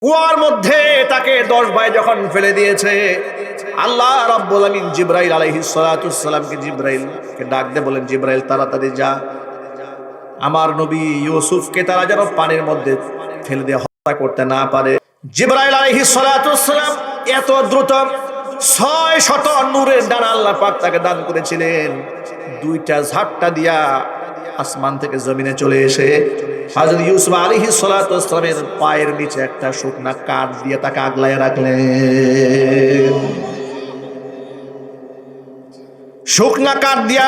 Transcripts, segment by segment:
কুয়ার মধ্যে তাকে 10 ভাই যখন ফেলে দিয়েছে, আল্লাহ রাব্বুল আমিন জিবরাইল আলাইহিস সালাতুস সালামকে জিবরাইলকে ডাক দিয়ে বলেন, জিবরাইল তাড়াতাড়ি যা, আমার নবী ইউসুফকে তারা যেন পানির মধ্যে ফেলে দিয়ে হত্যা করতে না পারে। জিবরাইল আলাইহিস সালাতুস সালাম এত দ্রুত 600 নূরের ডানা আল্লাহ পাক তাকে দান করেছিলেন। 2টা ঝাপটা দিয়া আসমান থেকে জমিনে চলে এসে হযরত ইউসুফ আলাইহিস সালাতুস সালামের পায়ের নিচে একটা শুকনা কাঠ দিয়ে তাকে আগলায় রাখলেন। শুকনা কাঠ দিয়া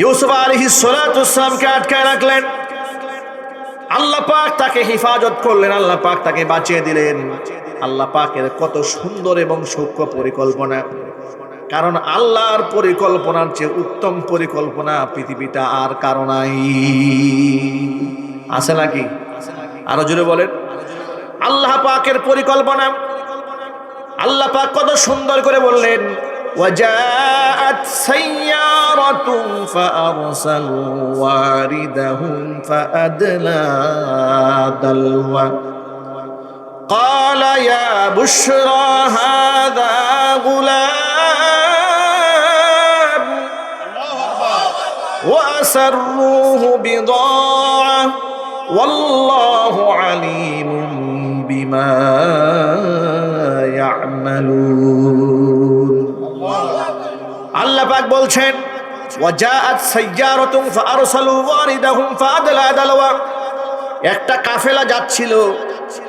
ইউসুফ আলাইহিস সালাতুস সালামকে আটকায় রাখলেন। আল্লাহ পাক তাকে হেফাজত করলেন, আল্লাহ পাক তাকে বাঁচিয়ে দিলেন। আল্লাহ পাকের কত সুন্দর এবং সূক্ষ্ম পরিকল্পনা, কারণ আল্লাহর পরিকল্পনার চেয়ে উত্তম পরিকল্পনা পৃথিবীটা আর কারো নাই। আছে নাকি? আরো জোরে বলেন। আল্লাহ পাকের পরিকল্পনা আল্লাহ পাক কত সুন্দর করে বললেন, وجاءت سيارة فأرسلوا واردهم فأدلى دلوه قال يا بشرى هذا غلام وأسروه بضاعة والله عليم بما يعملون। আল্লাহ পাক বলছেন, ওয়াজাআত সাইয়ারাতুন ফাআরসালু ওয়ারিদাহুম ফাআদলা দালওয়া, একটা কাফেলা যাচ্ছিল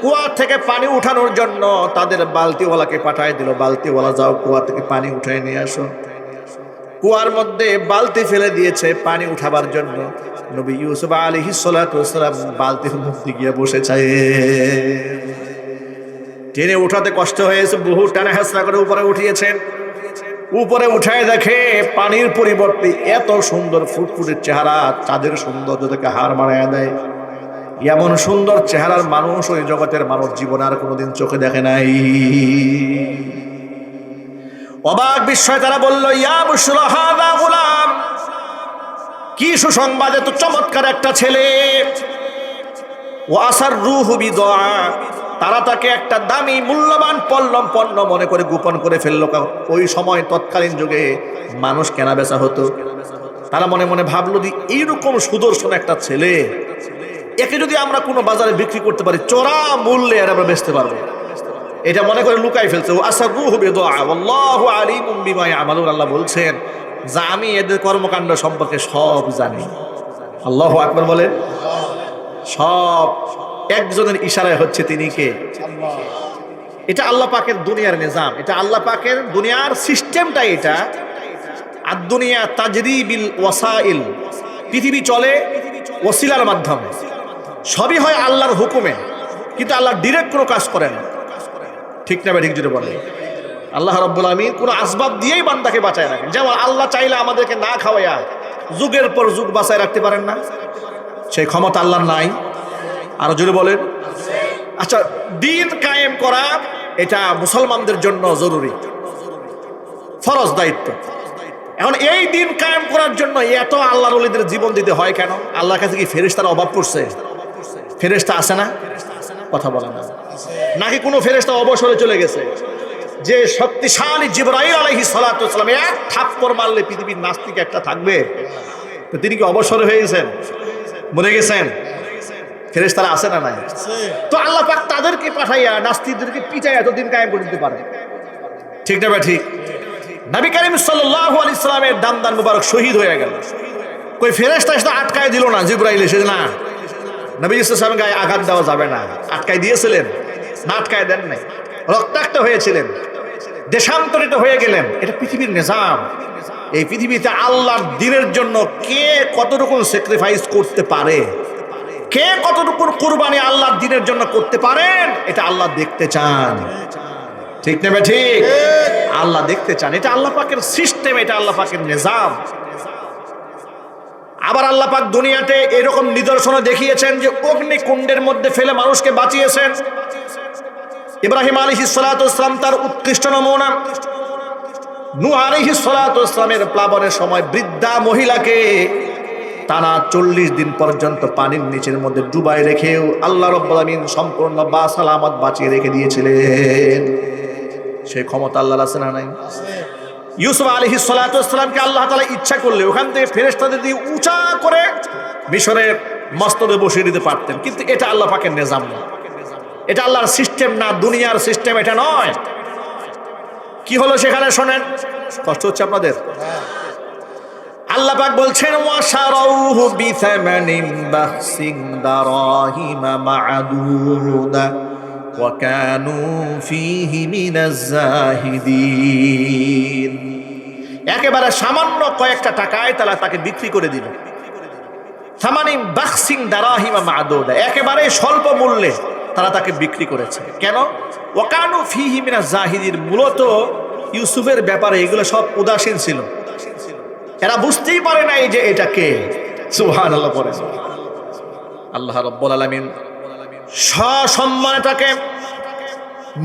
কুয়া থেকে পানি উঠানোর জন্য, তাদের বালতিওয়ালাকে পাঠিয়ে দিল, বালতিওয়ালা যাও কুয়া থেকে পানি উঠায় নিয়ে আসো। কুয়ার মধ্যে বালতি ফেলে দিয়েছে পানি উঠাবার জন্য। নবী ইউসুফ আলাইহিস সালাতু ওয়াসসালাম বালতির মধ্যে গিয়ে বসেছে। টেনে উঠাতে কষ্ট হয়েছে, বহু টানা হেঁচড়া করে উপরে উঠিয়েছেন। উপরে উঠায় দেখে পানির পরিবর্তে এত সুন্দর ফুটফুটের চেহারা, চাঁদের সৌন্দর্য থেকে হার মানায় দেয়। এমন সুন্দর চেহারার মানুষ ওই জগতের মানুষ জীবনে আর কোনোদিন চোখে দেখে নাই। অবাক বিস্ময় তারা বলল, ইয়া বুশরা হাযা গুলাম, কি সুসংবাদ, এত চমৎকার একটা ছেলে। ওয়া আসাররুহু বিদআ, তারা তাকে একটা দামি মূল্যবান পণ্য মনে করে গোপন করে ফেললো। ওই সময় তৎকালীন যুগে মানুষ কেনা বেচা হতো। তারা মনে মনে ভাবলো যে এইরকম সুদর্শন একটা ছেলে, একে যদি আমরা কোনো বাজারে বিক্রি করতে পারি, চড়া মূল্যে এর আমরা বেচতে পারবো, এটা মনে করে লুকাই ফেলছে। আসাররুহু বিদআ ওয়াল্লাহু আলিমুম বিমা ইয়ামালুন, আল্লাহ বলছেন যে আমি এদের কর্মকাণ্ড সম্পর্কে সব জানি। আল্লাহু আকবার বলেন। সব একজনের ইশারায় হচ্ছে, তিনি কে? এটা আল্লাহ পাকের দুনিয়ার নিজাম, এটা আল্লাহ পাকের দুনিয়ার সিস্টেমটাই এটা। আর দুনিয়া তাজরি বিল ওয়াসাইল, পৃথিবী চলে ওসিলার মাধ্যমে, সবই হয় আল্লাহর হুকুমে, কিন্তু আল্লাহ ডিরেক্ট কোনো কাজ করেন না। ঠিক না? ঠিক যদি বলে আল্লাহ রাব্বুল আমিন কোনো আসবাব দিয়েই বান্দাকে বাঁচায় রাখেন। যেমন আল্লাহ চাইলে আমাদেরকে না খাওয়াইয়া যুগের পর যুগ বাঁচায় রাখতে পারেন না? সেই ক্ষমতা আল্লাহর নাই? আরো জোরে বলেন। আচ্ছা, দিন কায়েম করা এটা মুসলমানদের জন্য জরুরি, ফরজ দায়িত্ব। এখন এই দিন কায়েম করার জন্য এত আল্লাহর ওলিদের জীবন দিতে হয় কেন? আল্লাহর কাছে কি ফেরেশতার অভাব পড়ছে? ফেরেশতা আছে না? কথা বলে না। নাকি কোনো ফেরেশতা অবসরে চলে গেছে? যে শক্তিশালী জিবরাইল আলাইহিস সালাতু ওয়াস সালাম এক থাপ্পড় মারলে পৃথিবীর নাস্তিক একটা থাকবে? তো তিনি কি অবসরে হয়ে গেছেন, মরে গেছেন? ফেরেশতারা আছে না নাই? তো আল্লাহ পাক তাদেরকে পাঠাইয়া নাস্তিকদেরকে পিটাইয়া এতদিন কায়েম করে দিতে পারে। ঠিক না? ঠিক। নবী করিম সাল্লাল্লাহু আলাইহি সাল্লামের দান মুবারক শহীদ হয়ে গেল, কই ফেরেশতা এসে আটকায় দিল না? জিবরাইল এসে না, নবী সাল্লাল্লাহু আলাইহি ওয়াসাল্লামের গায়ে আঘাত দেওয়া যাবে না, আটকায় দিয়েছিলেন না? আটকায় দেন নাই, রক্তাক্ত হয়েছিলেন, দেশান্তরিত হয়ে গেলেন। এটা পৃথিবীর নিজাম। এই পৃথিবীতে আল্লাহর দ্বীনের জন্য কে কতটুকু স্যাক্রিফাইস করতে পারে, কে কতটুকু কুরবানি আল্লাহর দ্বীনের জন্য করতে পারেন, এটা আল্লাহ দেখতে চান। ঠিক না? ঠিক। আল্লাহ দেখতে চান, এটা আল্লাহ পাকের সিস্টেম, এটা আল্লাহ পাকের নিজাম। আবার আল্লাহ পাক দুনিয়াতে এরকম নিদর্শন দেখিয়েছেন যে অগ্নিকুণ্ডের মধ্যে ফেলে মানুষকে বাঁচিয়েছেন। ইব্রাহিম আলাইহিস সালাতু ওয়াস সালাম তার উৎকৃষ্ট নমুনা। নূহ আলাইহিস সালাতু ওয়াস সালামের প্লাবনের সময় বৃদ্ধা মহিলাকে টানা 40 দিন পর্যন্ত পানির নিচের মধ্যে ডুবাই রেখেও আল্লাহ রাব্বুল আলামিন সম্পূর্ণ সালামত বাঁচিয়ে রেখে দিয়েছিলেন। সেই ক্ষমতা আল্লাহর আছে না নাই? ইউসুফ আলাইহিস সালাতু ওয়াস সালামকে আল্লাহ তাআলা ইচ্ছা করলে ওখান থেকে ফেরেশতাদের দিয়ে উঁচা করে মিশরের মস্তদে বসিয়ে দিতে পারতেন, কিন্তু এটা আল্লাহ পাকের নিজাম না, এটা আল্লাহর সিস্টেম না, দুনিয়ার সিস্টেম এটা নয়। কি হলো সেখানে শোনেন, কষ্ট হচ্ছে আপনাদের? আল্লাহ পাক বলছেন ওয়াশারাউহু বিথামানিন বাখসিন দারাহিমা মা'দুদা ওয়া কানু ফীহি মিনাজ জাহিদিন। একেবারে সামান্য কয়েকটা টাকায় তারা তাকে বিক্রি করে দিল। থামানিন বাখসিন দারাহিমা মা'দুদা, একেবারে স্বল্প মূল্যে তারা তাকে বিক্রি করেছে। কেন? ওয়া কানু ফীহি মিনাজ জাহিদিন, মূলত ইউসুফের ব্যাপারে এগুলো সব উদাসীন ছিল, এরা বুঝতেই পারে নাই যে এটা কে। সুবহানাল্লাহ পড়ে। আল্লাহ রাব্বুল আলামিন সসম্মানে তাকে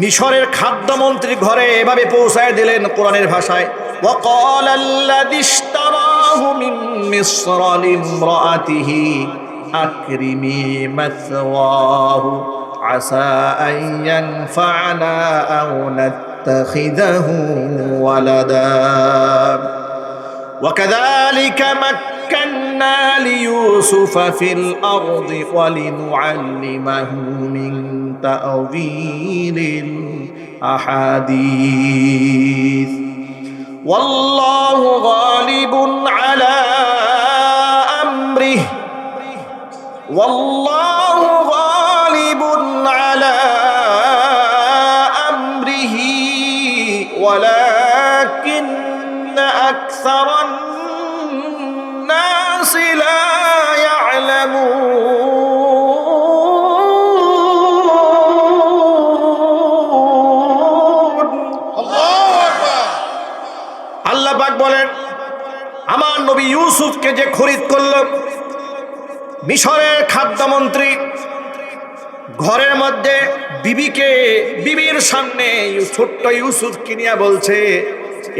মিশরের খাদ্যমন্ত্রী ঘরে এভাবে পৌঁছায় দিলেন কোরআনের ভাষায়, وقال الذي اشتراه من مصر لامرأته أكرمي مثواه عسى أن ينفعنا أو نتخذه ولدا وكذلك مكنا ليوسف في الأرض ولنعلمه من تأويل الأحاديث والله غالب على أمره والله غالب على أمره ولكن أكثر الناس لا يعلمون। আল্লাহ পাক বলেন, আমার নবী ইউসুফকে যে খরিদ করল, মিশরের খাদ্যমন্ত্রী ঘরের মধ্যে বিবির সামনে ছোট্ট ইউসুফ কিনিয়া বলছে,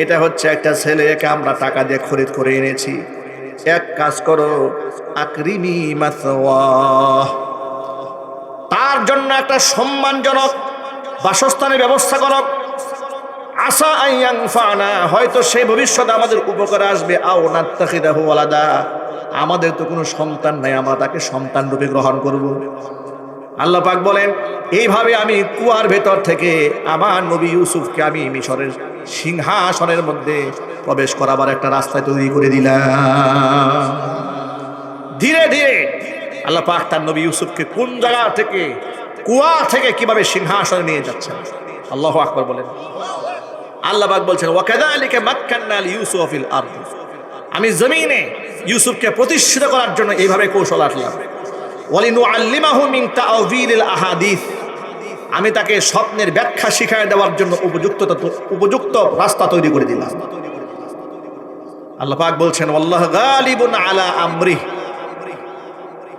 এটা হচ্ছে একটা ছেলে, একে আমরা টাকা দিয়ে খরিদ করে এনেছি, এক কাজ করো, আকরিমি মাসওয়াহ, তার জন্য একটা সম্মানজনক বাসস্থানের ব্যবস্থা করো, আসা আইয়াং ফানা, হয়তো সে ভবিষ্যতে আমাদের উপকারে আসবে, আও নাত্তাখিদাহু ওয়ালাদা, আমাদের তো কোনো সন্তান নাই, আমরা তাকে সন্তান রূপে গ্রহণ করব। আল্লাহ পাক বলেন, এইভাবে আমি কুয়ার ভেতর থেকে আমার নবী ইউসুফকে আমি মিশরের সিংহাসনের মধ্যে প্রবেশ করাবার একটা রাস্তা তৈরি করে দিলাম। ধীরে ধীরে আল্লাহ পাক তার নবী ইউসুফকে কোন জায়গা থেকে, কুয়া থেকে কিভাবে সিংহাসনে নিয়ে যাচ্ছেন। আল্লাহু আকবার বলেন। আল্লাহ পাক বলছেন, ওয়াকাযালিকা মাক্কান্না লিইউসুফা ফিল আরদ, আমি জমিনে ইউসুফকে প্রতিষ্ঠিত করার জন্য এইভাবে কৌশল আটলাম। ওয়ালিনুআল্লিমাহু মিন তাআওয়িলিল আহাদিস, আমি তাকে স্বপ্নের ব্যাখ্যা শিখায় দেওয়ার জন্য উপযুক্ত রাস্তা তৈরি করে দিলাম। আল্লাহ পাক বলছেন, ওয়াল্লাহু গালিবুন আলা আমরিহি,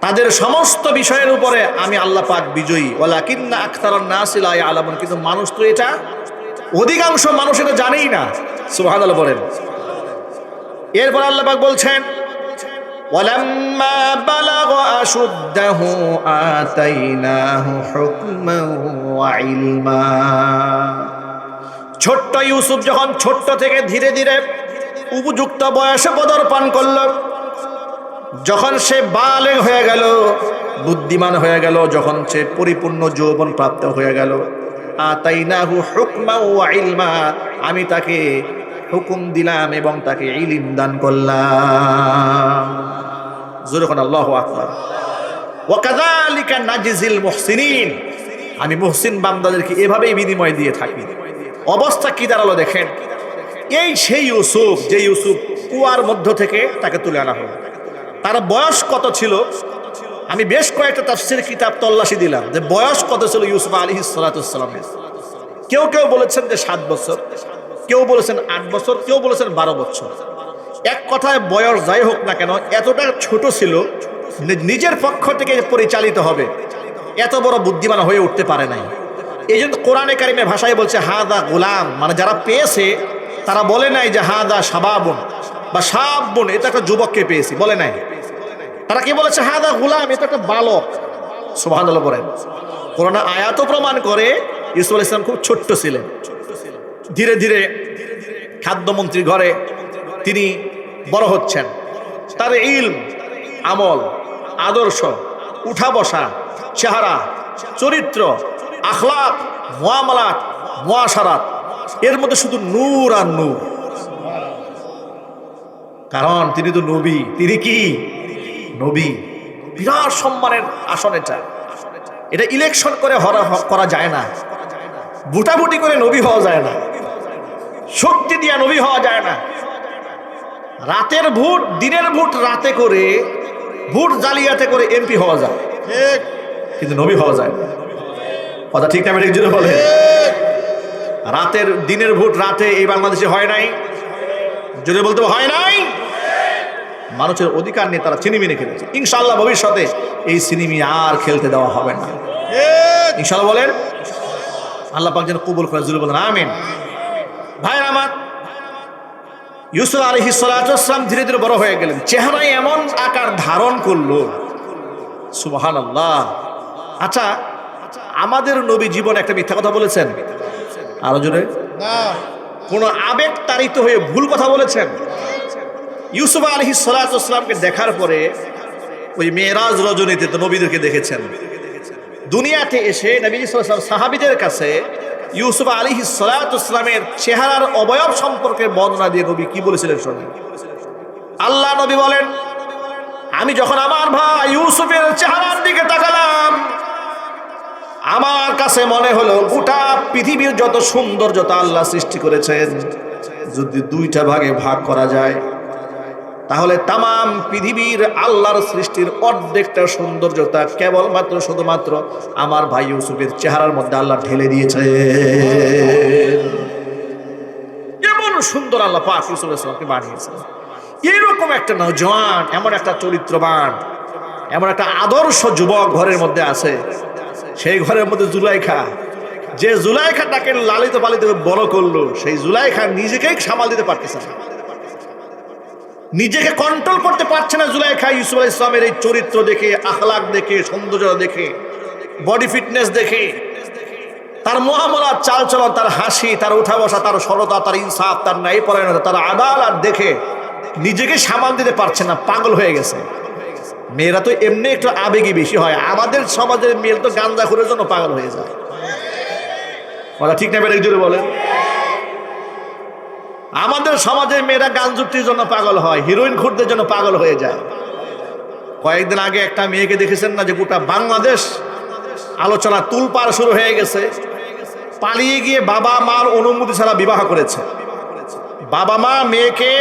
তাদের সমস্ত বিষয়ের উপরে আমি আল্লাহ পাক বিজয়ী। ওয়ালাকিন্না আকতারান নাসি লা ইয়ালামুন, কিন্তু মানুষ তো এটা, অধিকাংশ মানুষ এটা জানেই না। সুবহানাল্লাহ বলেন। এরপর আল্লাহ পাক বলছেন, ওয়ালাম্মা বালাগা আশুদ্দাহু আতাইনাহু হুকমান ওয়া ইলমা, ছোট্ট ইউসুফ যখন ছোট্ট থেকে ধীরে ধীরে উপযুক্ত বয়সে পদার্পণ করল, যখন সে বালেগ হয়ে গেল, বুদ্ধিমান হয়ে গেল, যখন সে পরিপূর্ণ যৌবন প্রাপ্ত হয়ে গেল, আতাইনাহু হুকমান ওয়া ইলমা, আমি তাকে হুকুম দিলাম এবং তাকে ইলম দান করলাম। জোরে কোন আল্লাহু আকবার। ওয়া কাযালিকা নাজিজিল মুহসিনিন, আমি মুহসিন বান্দাদেরকে এভাবেই বিনিময় দিয়ে থাকি। অবস্থা কি দাঁড়ালো দেখেন, এই সেই ইউসুফ, যে ইউসুফ কুয়ার মধ্য থেকে তাকে তুলে আনা হলো, তার বয়স কত ছিল? আমি বেশ কয়েকটা তাফসীর কিতাব তল্লাশি দিলাম যে বয়স কত ছিল ইউসুফ আলাইহিস সালাতু ওয়াস সালামের। কেউ কেউ বলেছেন যে 7 বছর, কেউ বলেছেন 8 বছর, কেউ বলেছেন 12 বছর। এক কথায় বয়স যাই হোক না কেন, এতটা ছোট ছিল, নিজের পক্ষ থেকে পরিচালিত হবে এত বড় বুদ্ধিমান হয়ে উঠতে পারে নাই। এই জন্য কোরআনে কারিমের ভাষায় বলছে হাদা গোলাম, মানে যারা পেয়েছে তারা বলে নাই যে হাদা শাবাবুন বা শাবুন, এটা একটা যুবককে পেয়েছি, বলে নাই। তারা কি বলেছে? হাদা গুলাম, এটা একটা বালক। সুবহানাল্লাহ বলেন। কোরআন আয়াতও প্রমাণ করে ইউসুফ আলাইহিস সালাম খুব ছোট্ট ছিলেন। ধীরে ধীরে খাদ্যমন্ত্রীর ঘরে তিনি বড় হচ্ছেন। তার ইলম, আমল, আদর্শ, উঠা বসা, চেহারা, চরিত্র, আখলাক, মুআমালাত, মুআশারাত, এর মধ্যে শুধু নূর আর নূর। কারণ তিনি তো নবী। তিনি কি নবী? বিরাট সম্মানের আসন এটা। এটা ইলেকশন করে করা যায় না, ভোটাভুটি করে নবী হওয়া যায় না, শক্তি দিয়া নবী হওয়া যায় না। রাতের ভোট, দিনের ভোট রাতে করে, ভোট জালিয়াতে করে এমপি হওয়া যায়, কিন্তু নবী হওয়া যায় না। কথা ঠিক না? ঠিক জন্য বলে রাতের দিনের ভোট রাতে এই বাংলাদেশে হয় নাই, যদি বলতে হয় নাই। মানুষের অধিকার নিয়ে তারা ছিনিমিনি খেলেছে। ইনশাআল্লাহ ভবিষ্যতে এই ছিনিমি আর খেলতে দেওয়া হবে না, ইনশাআল্লাহ বলেন। আল্লাহ পাক যেন কবুল করে, জুড়ে বলেন আমিন। ভাইরা আমার, ইউসুফ আলাইহিস সালাতু ওয়াস সালাম ধীরে ধীরে বড় হয়ে গেলেন। চেহারায় এমন আকার ধারণ করলো, সুবহানাল্লাহ। আচ্ছা, আমাদের নবী জীবন একটা মিথ্যা কথা বলেছেন? আরো জোরে না। কোন আবেগ তাড়িত হয়ে ভুল কথা বলেছেন? ইউসুফ আলাইহিস সালাতু ওয়াস সালামকে দেখার পরে ওই মেরাজ রজনীতে তো নবীদেরকে দেখেছেন। দুনিয়াতে এসে নবী সাল্লাল্লাহু আলাইহি ওয়াসাল্লাম সাহাবীদের কাছে ইউসুফ আলাইহিস সালাতু ওয়াস সালামের চেহারার অবয়ব সম্পর্কে বর্ণনা দিয়ে নবী কি বলেছিলেন শুনুন। আল্লাহ নবী বলেন, আমি যখন আমার ভাই ইউসুফের চেহারার দিকে তাকালাম, আমার কাছে মনে হলো গোটা পৃথিবীর যত সৌন্দর্যতা আল্লাহ সৃষ্টি করেছেন, যদি দুইটা ভাগে ভাগ করা যায় তাহলে তামাম পৃথিবীর আল্লাহর সৃষ্টির অর্ধেকটা সৌন্দর্যতা কেবলমাত্র শুধুমাত্র আমার ভাই ইউসুফের চেহারার মধ্যে আল্লাহ ঢেলে দিয়েছে। এমন সুন্দর আল্লাহ পাক ইউসুফ আলাইহিস সালামকে বানিয়েছেন। এরকম একটা নওজোয়ান, এমন একটা চরিত্রবান, এমন একটা আদর্শ যুবক ঘরের মধ্যে আছে। সেই ঘরের মধ্যে জুলাইখা, যে জুলাইখাটাকে লালিত পালিত বড় করলো, সেই জুলাইখা নিজেকেই সামাল দিতে পারতেছে না, নিজেকে কন্ট্রোল করতে পারছে না। জুলাইখা ইউসুফ আলাইহিস সালামের এই চরিত্র দেখে, আখলাক দেখে, সৌন্দর্য দেখে, বডি ফিটনেস দেখে, তার মুআমালাত, চালচলন, তার হাসি, তার উঠা বসা, তার সরলতা, তার ইনসাফ, তার ন্যায়পরায়ণতা, তার আদালত দেখে নিজেকে সামাল দিতে পারছে না, পাগল হয়ে গেছে। মেয়েরা তো এমনি একটু আবেগী বেশি হয়, আমাদের সমাজের মেয়ে তো গাঁজাখোরের জন্য পাগল হয়ে যায়। কথা ঠিক না? বেড়ে জুড়ে বলেন। আমাদের সমাজের মেয়েরা গাঞ্জুটির জন্য পাগল হয়, হিরোইন খুঁড়দের জন্য পাগল হয়ে যায়। কয়েকদিন আগে একটা মেয়েকে দেখেছেন না, যে গোটা বাংলাদেশ আলোচনা তুলপার শুরু হয়ে গেছে। পালিয়ে গিয়ে বাবা মার অনুমতি ছাড়া বিবাহ করেছে। বাবা মা মেয়েকে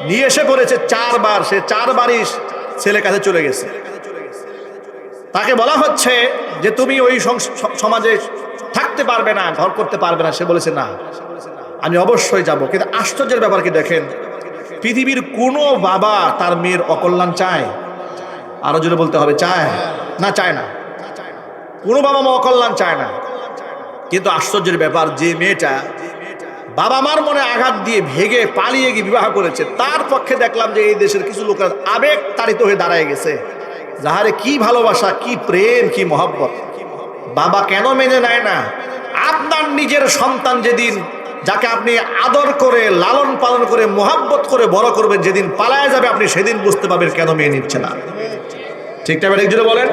নিয়ে এসে পড়েছে 4 বার, সে 4 বারই ছেলে কাছে চলে গেছে। তাকে বলা হচ্ছে যে তুমি ওই সমাজে থাকতে পারবে না, ঘর করতে পারবে না। সে বলেছে না, আমি অবশ্যই যাব। কিন্তু আশ্চর্যের ব্যাপার কি দেখেন, পৃথিবীর কোনো বাবা তার মেয়ের অকল্যাণ চায়? আরো জোরে বলতে হবে, চায় না? চায় না। কোনো বাবা মা অকল্যাণ চায় না। কিন্তু আশ্চর্যের ব্যাপার, যে মেয়েটা বাবা মার মনে আঘাত দিয়ে ভেগে পালিয়ে গিয়ে বিবাহ করেছে, তার পক্ষে দেখলাম যে এই দেশের কিছু লোকের আবেগ তাড়িত হয়ে দাঁড়ায় গেছে। যাহারে কি ভালোবাসা, কি প্রেম, কি মহব্বত। বাবা কেন মেনে নেয় না? আপনার নিজের সন্তান যেদিন, যাকে আপনি আদর করে, লালন পালন করে, মোহাব্বত করে বড় করবেন, যেদিন পালায় যাবে আপনি সেদিন বুঝতে পারবেন কেন মেয়ে নিচ্ছে না। ঠিকটা একজনে বলেন।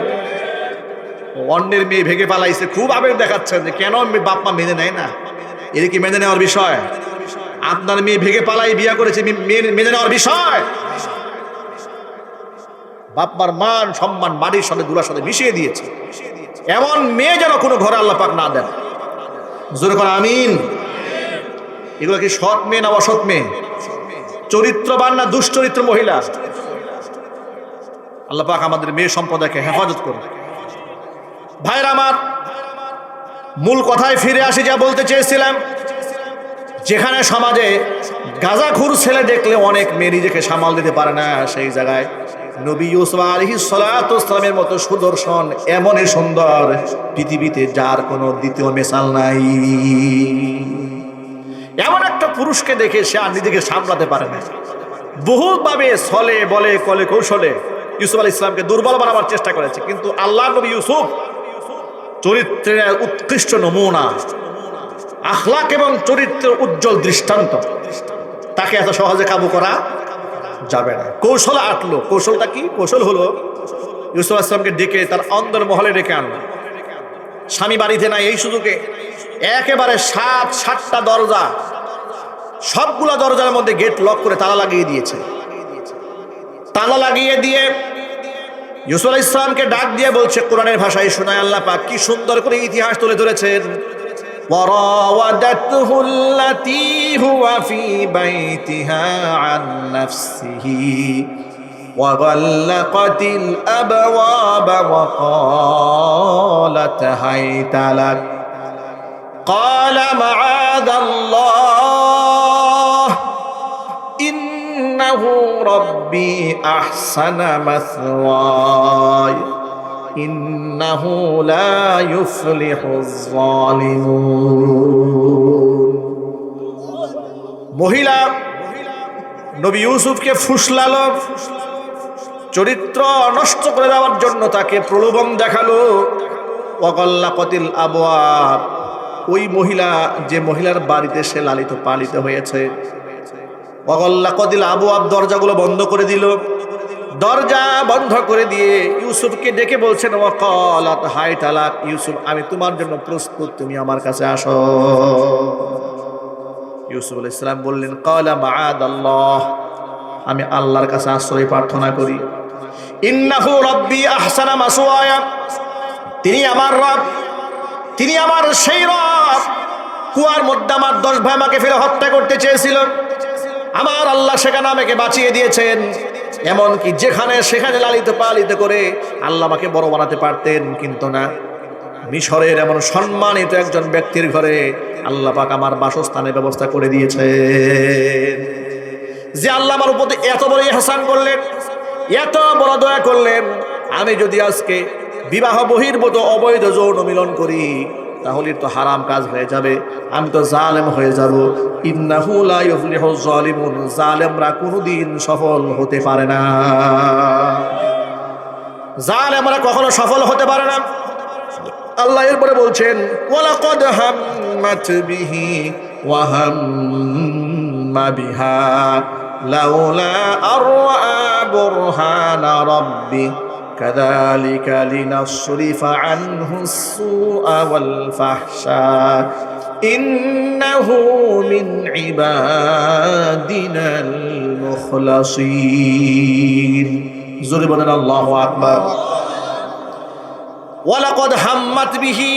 অন্যের মেয়ে ভেগে পালাইছে, খুব আবেগ দেখাচ্ছেন যে কেন বাপ মা মেনে নেয় না। এর কি মেনে নেওয়ার বিষয়? আপনার মেয়ে ভেগে পালাই বিয়া করেছে, মেনে নেওয়ার বিষয়? বাপমার মান সম্মান বাড়ির সাথে দুলার সাথে মিশিয়ে দিয়েছে। এমন মেয়ে যেন কোনো ঘরে আল্লাহ পাক না দেন। জোরে করে আমিন। এগুলো কি সৎ মেয়ে না অসৎ মেয়ে? চরিত্রবান না দুশ্চরিত্র মহিলা? আল্লাহ পাক আমাদের মেয়ে সম্প্রদায়কে হেফাজত করুন। ভাইরা আমার, মূল কথায় ফিরে আসি। যা বলতে চেয়েছিলাম, যেখানে সমাজে গাঁজাখুর ছেলে দেখলে অনেক মেয়ে নিজেকে সামাল দিতে পারে না, সেই জায়গায় নবী ইউসুফ আলাইহিস সালাতু ওয়াস সালামের মতো সুদর্শন, এমনই সুন্দর পৃথিবীতে যার কোনো দ্বিতীয় মিসাল নাই। এমন একটা পুরুষকে দেখে সে আর নিজেকে সামলাতে পারে না। বহুভাবে ছলে বলে কলে কৌশলে ইউসুফ আলাইহিস সালামকে দুর্বল বানাবার চেষ্টা করেছে, কিন্তু আল্লাহর নবী ইউসুফ চরিত্রের উৎকৃষ্ট নমুনা, আখলাক এবং চরিত্রের উজ্জ্বল দৃষ্টান্ত, তাকে এত সহজে কাবু করা যাবে না। কৌশল আটলো। কৌশলটা কি? কৌশল হলো ইউসুফ আলাইহিস সালামকে ডেকে তার অন্দর মহলে ডেকে আনলো। স্বামী বাড়িতে নাই, এই সুযোগে একেবারে সাতটা দরজা, সবগুলা দরজার মধ্যে গেট লক করে তালা লাগিয়ে দিয়েছে। তালা লাগিয়ে দিয়ে ইউসুফ আলাইহিস সালামকে ডাক দিয়ে বলছে, কোরআনের ভাষায় শোনায় আল্লাহ পাক কি সুন্দর করে ইতিহাস তুলে ধরেছেন। وراودته التي هو في بيتها عن نفسه وغلقت الأبواب وقالت هيت لك قال معاذ الله إنه ربي أحسن مثواي إنه لا يفلح الظالمون। মহিলা নবী ইউসুফকে ফুসলালো, চরিত্র নষ্ট করে দেওয়ার জন্য তাকে প্রলোভন দেখালো। ওয়াগাল্লাকাতিল আবওয়াব, ওই মহিলা যে মহিলার বাড়িতে সে লালিত পালিত হয়েছে, ওয়াগাল্লাকাতিল আবওয়াব, দরজাগুলো বন্ধ করে দিল। দরজা বন্ধ করে দিয়ে ইউসুফকে ডেকে বলছেন, ওয়াকালাত হাইতা লাক, ইউসুফ আমি তোমার জন্য প্রস্তুত, তুমি আমার কাছে আসো। ইউসুফ আলাইহিস সালাম বললেন, ক্বালা মাআদাল্লাহ, আমি আল্লাহর কাছে আশ্রয় প্রার্থনা করি। ইন্নাহু রাব্বি আহসানা মাসওয়ায়া, তিনি আমার রব, তিনি আমার সেই রব। কুয়ার মধ্যে আমার 10 ভাই আমাকে ফেলে হত্যা করতে চেয়েছিল, আমার আল্লাহ সেখানে আমাকে বাঁচিয়ে দিয়েছেন। এমনকি যেখানে সেখানে লালিত পালিত করে আল্লাহ আমাকে বড় বানাতে পারতেন, কিন্তু না, মিশরের এমন সম্মানিত একজন ব্যক্তির ঘরে আল্লাহ পাক আমার বাসস্থানের ব্যবস্থা করে দিয়েছে। যে আল্লাহ আমার উপর এত বড় ইহসান করলেন, এত বড় দয়া করলেন, আমি যদি আজকে বিবাহ বহির্ভূত অবৈধ যৌন মিলন করি তাহলে তো হারাম কাজ হয়ে যাবে, আমি তো জালেম হয়ে যাব। ইন্নাহু লা ইউফলিহুজ জালিমুন, জালেমরা কোনোদিন সফল হতে পারে না, জালেমরা কখনো সফল হতে পারে না। আল্লাহ এরপরে বলছেন, ওয়ালাকাদ হাম্মাত বিহি ওয়া হাম্মা বিহা লাউলা আরআ বুরহানা রাব্বি কাযালিকা লিনাসরিফা আনহু السوء والفحشاء ইন্নাহু মিন ইবাদিনাল মুখলাসিন। জোরে বলেন আল্লাহু আকবার। ওয়ালাকাদ হাম্মাত বিহি,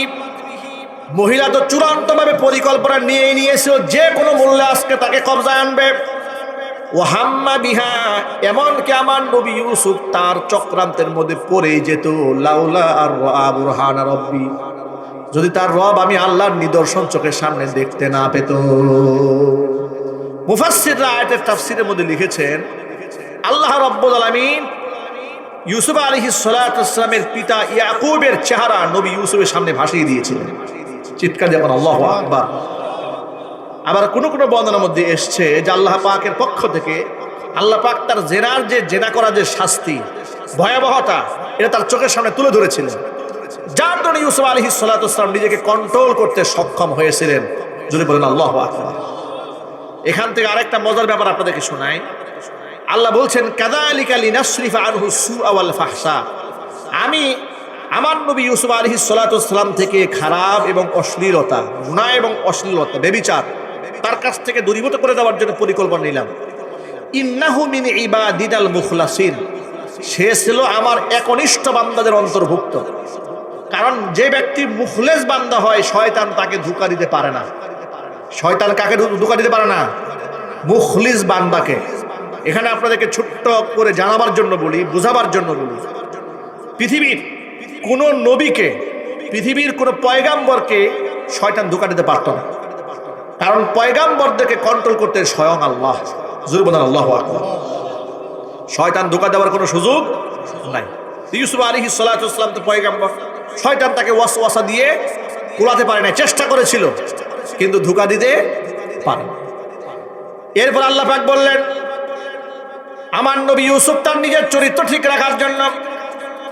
মহিলা তো চূড়ান্তভাবে পরিকল্পনা নিয়ে নিয়েছিল যে কোনো মূল্যে আজকে তাকে কবজায় আনবে। ও হাম্মা বিহা, এমনকি আমার নবী ইউসুফ তার চক্রান্তের মধ্যে পড়ে যেত। লাউলা আর বুরহানা রব্বি, যদি তার রব আমি আল্লাহর নিদর্শন চোখের সামনে দেখতে না পেত। মুফাসসিররা আয়াতের তাফসীরের মধ্যে লিখেছেন, আল্লাহ রাব্বুল আলামিন ইউসুফ আলাইহিস সালাতু ওয়াস সালামের পিতা ইয়াকুবের চেহারা নবী ইউসুফের সামনে ভাসিয়ে দিয়েছিলেন। চিৎকার দিয়ে বলেন আল্লাহু আকবার। আবার কোন কোন বর্ণনার মধ্যে এসছে যে আল্লাহ পাকের পক্ষ থেকে আল্লাহ পাক তার জেনার যে জেনা করা যে শাস্তি, ভয়াবহতা, এটা তার চোখের সামনে তুলে ধরেছিলেন, যার জন্য ইউসুফ আলাইহিস সালাতু ওয়াস সালাম নিজেকে কন্ট্রোল করতে সক্ষম হয়েছিলেন। যদি বলেন আল্লাহু আকবার। এখান থেকে আরেকটা মজার ব্যাপার আপনাদেরকে শোনাই। আল্লাহ বলছেন, কাযালিকা লিনাসরিফা আনহু السوء والفحشاء, আমি আমার নবী ইউসুফ আলাইহিস সালাতু ওয়াস সালাম থেকে খারাপ এবং অশ্লীলতা, গুনাহ এবং অশ্লীলতা, ব্যভিচার তার কাছ থেকে দূরীভূত করে দেওয়ার জন্য পরিকল্পনা নিলাম। ইন্নাহু মিন ইবাদিনাল মুখলাসিন, সে ছিল আমার একনিষ্ঠ বান্দাদের অন্তর্ভুক্ত। কারণ যে ব্যক্তি মুখলেস বান্দা হয়, শয়তান তাকে ধোঁকা দিতে পারে না। শয়তান কাকে ধোঁকা দিতে পারে না? মুখলিস বান্দাকে। এখানে আপনাদেরকে ছোট্ট করে জানাবার জন্য বলি, বোঝাবার জন্য বলি, পৃথিবীর কোন নবীকে, পৃথিবীর কোন পয়গাম্বরকে শয়তান ধোঁকা দিতে পারত না। কারণ পয়গাম্বরদেরকে কন্ট্রোল করতে স্বয়ং আল্লাহ। জোরে বলেন আল্লাহু আকবার। শয়তান ধোঁকা দেওয়ার কোনো সুযোগ নাই। ইউসুফ আলাইহিস সালাতু ওয়াস সালাম তো পয়গাম্বর, শয়তান তাকে ওয়াসওয়াসা দিয়ে কুলাতে পারে না, চেষ্টা করেছিল কিন্তু ধোঁকা দিতে পারে। এরপর আল্লাহ পাক বললেন, আমার নবী ইউসুফ তার নিজের চরিত্র ঠিক রাখার জন্য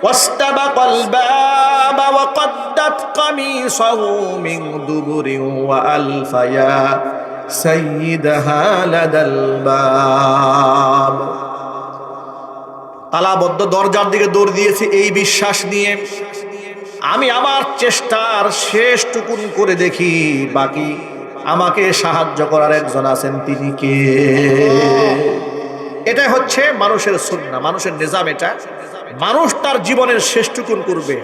ওয়াস্তাবাকাল বাবা ওয়া কদ্দাত কামিসাহু মিন দুবুরিন ওয়া আলফায়া সাইয়্যিদাহা লাদাল বাব, তালাবদ্ধ দরজার দিকে দৌড় দিয়েছে এই বিশ্বাস নিয়ে আমি আমার চেষ্টার শেষ টুকুন করে দেখি বাকি আমাকে সাহায্য করার একজন আছেন, তিনি কে? এটাই হচ্ছে মানুষের সুন্নাহ, মানুষের নিজাম। এটা মানুষ তার জীবনের শেষ টুকুন করবে,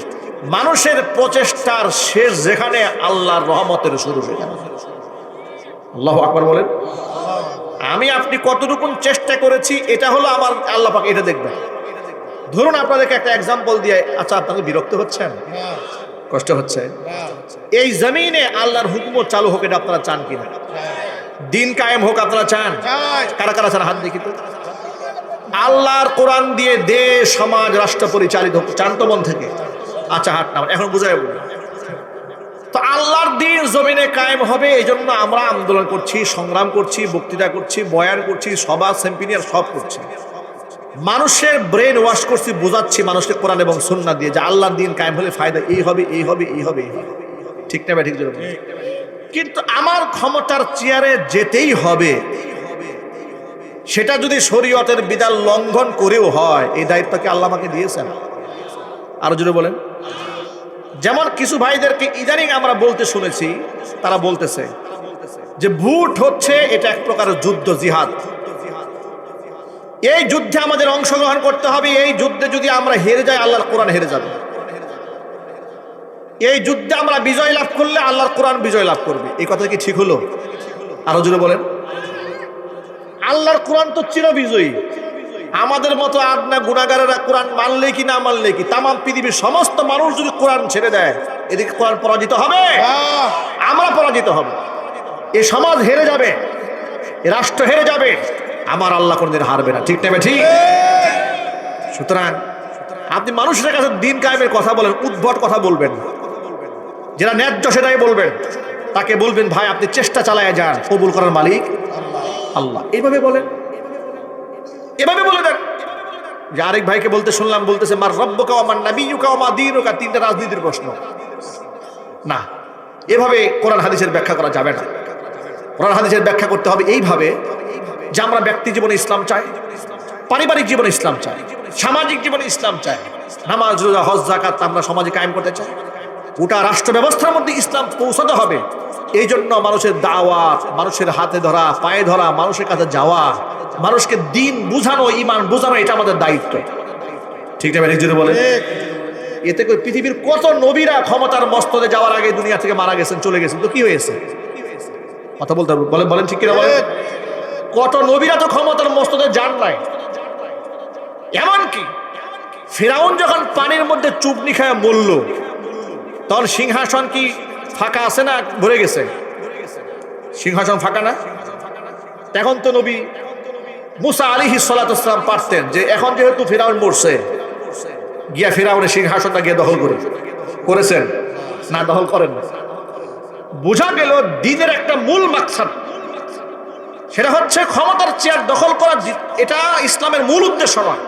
মানুষের প্রচেষ্টার শেষ যেখানে আল্লাহর রহমতের শুরু সেখানে। আল্লাহু আকবার বলেন। আমি আপনি কতটুকুন চেষ্টা করেছি এটা হলো আমার আল্লাহ পাক এটা দেখবেন। ধরুন আপনাদেরকে একটা এক্সাম্পল দিয়ে, আচ্ছা আপনাদের বিরক্ত হচ্ছেন, কষ্ট হচ্ছে, এই জমিনে আল্লাহর হুকুম চালু হোক এটা আপনারা চান কিনা? দিন কায়েম হোক আপনারা চান? কারা কারা চান হাত দেখি তো। আল্লাহর কোরআন দিয়ে দেশ সমাজ রাষ্ট্র পরিচালিত হোক চান তো মন থেকে? আচ্ছা হাত নামান, এখন বুঝাই বলুন। তো আল্লাহর দিন জমিনে কায়েম হবে এই জন্য আমরা আন্দোলন করছি, সংগ্রাম করছি, বক্তৃতা করছি, বয়ান করছি, সভা সেমিনার সব করছি, মানুষের ব্রেন ওয়াশ করছি, বোঝাচ্ছি মানুষকে কোরআন এবং সুন্নাহ দিয়ে যে আল্লাহর দিন কায়েম হলে ফায়দা এই হবে, এই হবে, এই হবে, এই হবে। ঠিক না ভাই? ঠিক জন্য। কিন্তু আমার ক্ষমতার চেয়ারে যেতেই হবে, সেটা যদি শরীয়তের বিধান লঙ্ঘন করেও হয়, এই দায়িত্বকে আল্লাহ আমাকে দিয়েছেন। আরো জোরে বলেন। যেমন কিছু ভাইদেরকে ইদানিং আমরা বলতে শুনেছি, তারা বলতেছে যে ভোট হচ্ছে এটা এক প্রকারের যুদ্ধ, জিহাদ। এই যুদ্ধে আমাদের অংশগ্রহণ করতে হবে, এই যুদ্ধে যদি আমরা হেরে যাই আল্লাহর কোরআন হেরে যাবে, এই যুদ্ধে আমরা বিজয় লাভ করলে আল্লাহর কোরআন বিজয় লাভ করবে। এই কথা কি ঠিক হলো? আরো জোরে বলেন। আল্লাহর কোরআন তো চির বিজয়ী। আমাদের মতো আদনা গুনাহগারেরা কোরআন মানলে কি না মানলে কি, তাম পৃথিবীর সমস্ত মানুষ যদি কোরআন ছেড়ে দেয়, এদিকে কোরআন পরাজিত হবে, আমরা পরাজিত হব, এ সমাজ হেরে যাবে, এ রাষ্ট্র হেরে যাবে, আমার আল্লাহ কোনদিন হারবে না। ঠিক না ঠিক? সুতরাং আপনি মানুষের কাছে দিন কায়েমের কথা বলেন, উদ্ভট কথা বলবেন, যেটা ন্যায্য সেটাই বলবেন। তাকে বলবেন ভাই আপনি চেষ্টা চালায় যান, কবুল করার মালিক আল্লাহ। এইভাবে বলেন, এভাবে বলে দেন। যে আরেক ভাইকে বলতে শুনলাম, বলতেছে মার রব্বুকা ওয়া মান নাবিয়্যুকা ওয়া মা দীনুকা, তিনটা রাজনীতির প্রশ্ন। না, এভাবে কোরআন হাদিসের ব্যাখ্যা করা যাবে না। কোরআন হাদিসের ব্যাখ্যা করতে হবে এইভাবে যে আমরা ব্যক্তি জীবনে ইসলাম চাই, পারিবারিক জীবনে ইসলাম চাই, সামাজিক জীবনে ইসলাম চাই, নামাজ রোজা হজ যাকাত আমরা সমাজে কায়েম করতে চাই, গোটা রাষ্ট্র ব্যবস্থার মধ্যে ইসলাম পৌঁছাতে হবে। এই জন্য মানুষের দাওয়াত, মানুষের হাতে ধরা, পায়ে ধরা, মানুষের কাছে যাওয়া, মানুষকে দিন বুঝানো, ইমান বুঝানো, এটা আমাদের দায়িত্ব। ঠিক না? জোরে বলে। এতে করে পৃথিবীর কত নবীরা ক্ষমতার মস্তদে যাওয়ার আগে দুনিয়া থেকে মারা গেছেন, চলে গেছেন, তো কি হয়েছে? কথা বলতে বলেন, বলেন ঠিক কিনা বলেন। কত নবীরা তো ক্ষমতার মস্তদে যান নাই। এমনকি ফিরাউন যখন পানির মধ্যে চুবনি খায় মরল, তখন সিংহাসন কি ফাঁকা আছে না ভরে গেছে? সিংহাসন ফাঁকা না? এখন তো নবী মুসা আলাইহিস সালাতু ওয়াস সালাম পারতেন যে এখন যেহেতু ফিরাউন মরছে, গিয়া ফিরাউনের সিংহাসনটা গিয়ে দখল করেছেন না? দখল করেন না। বোঝা গেল দ্বীনের একটা মূল মাকসাদ, সেটা হচ্ছে ক্ষমতার চেয়ার দখল করা। এটা ইসলামের মূল উদ্দেশ্য নয়।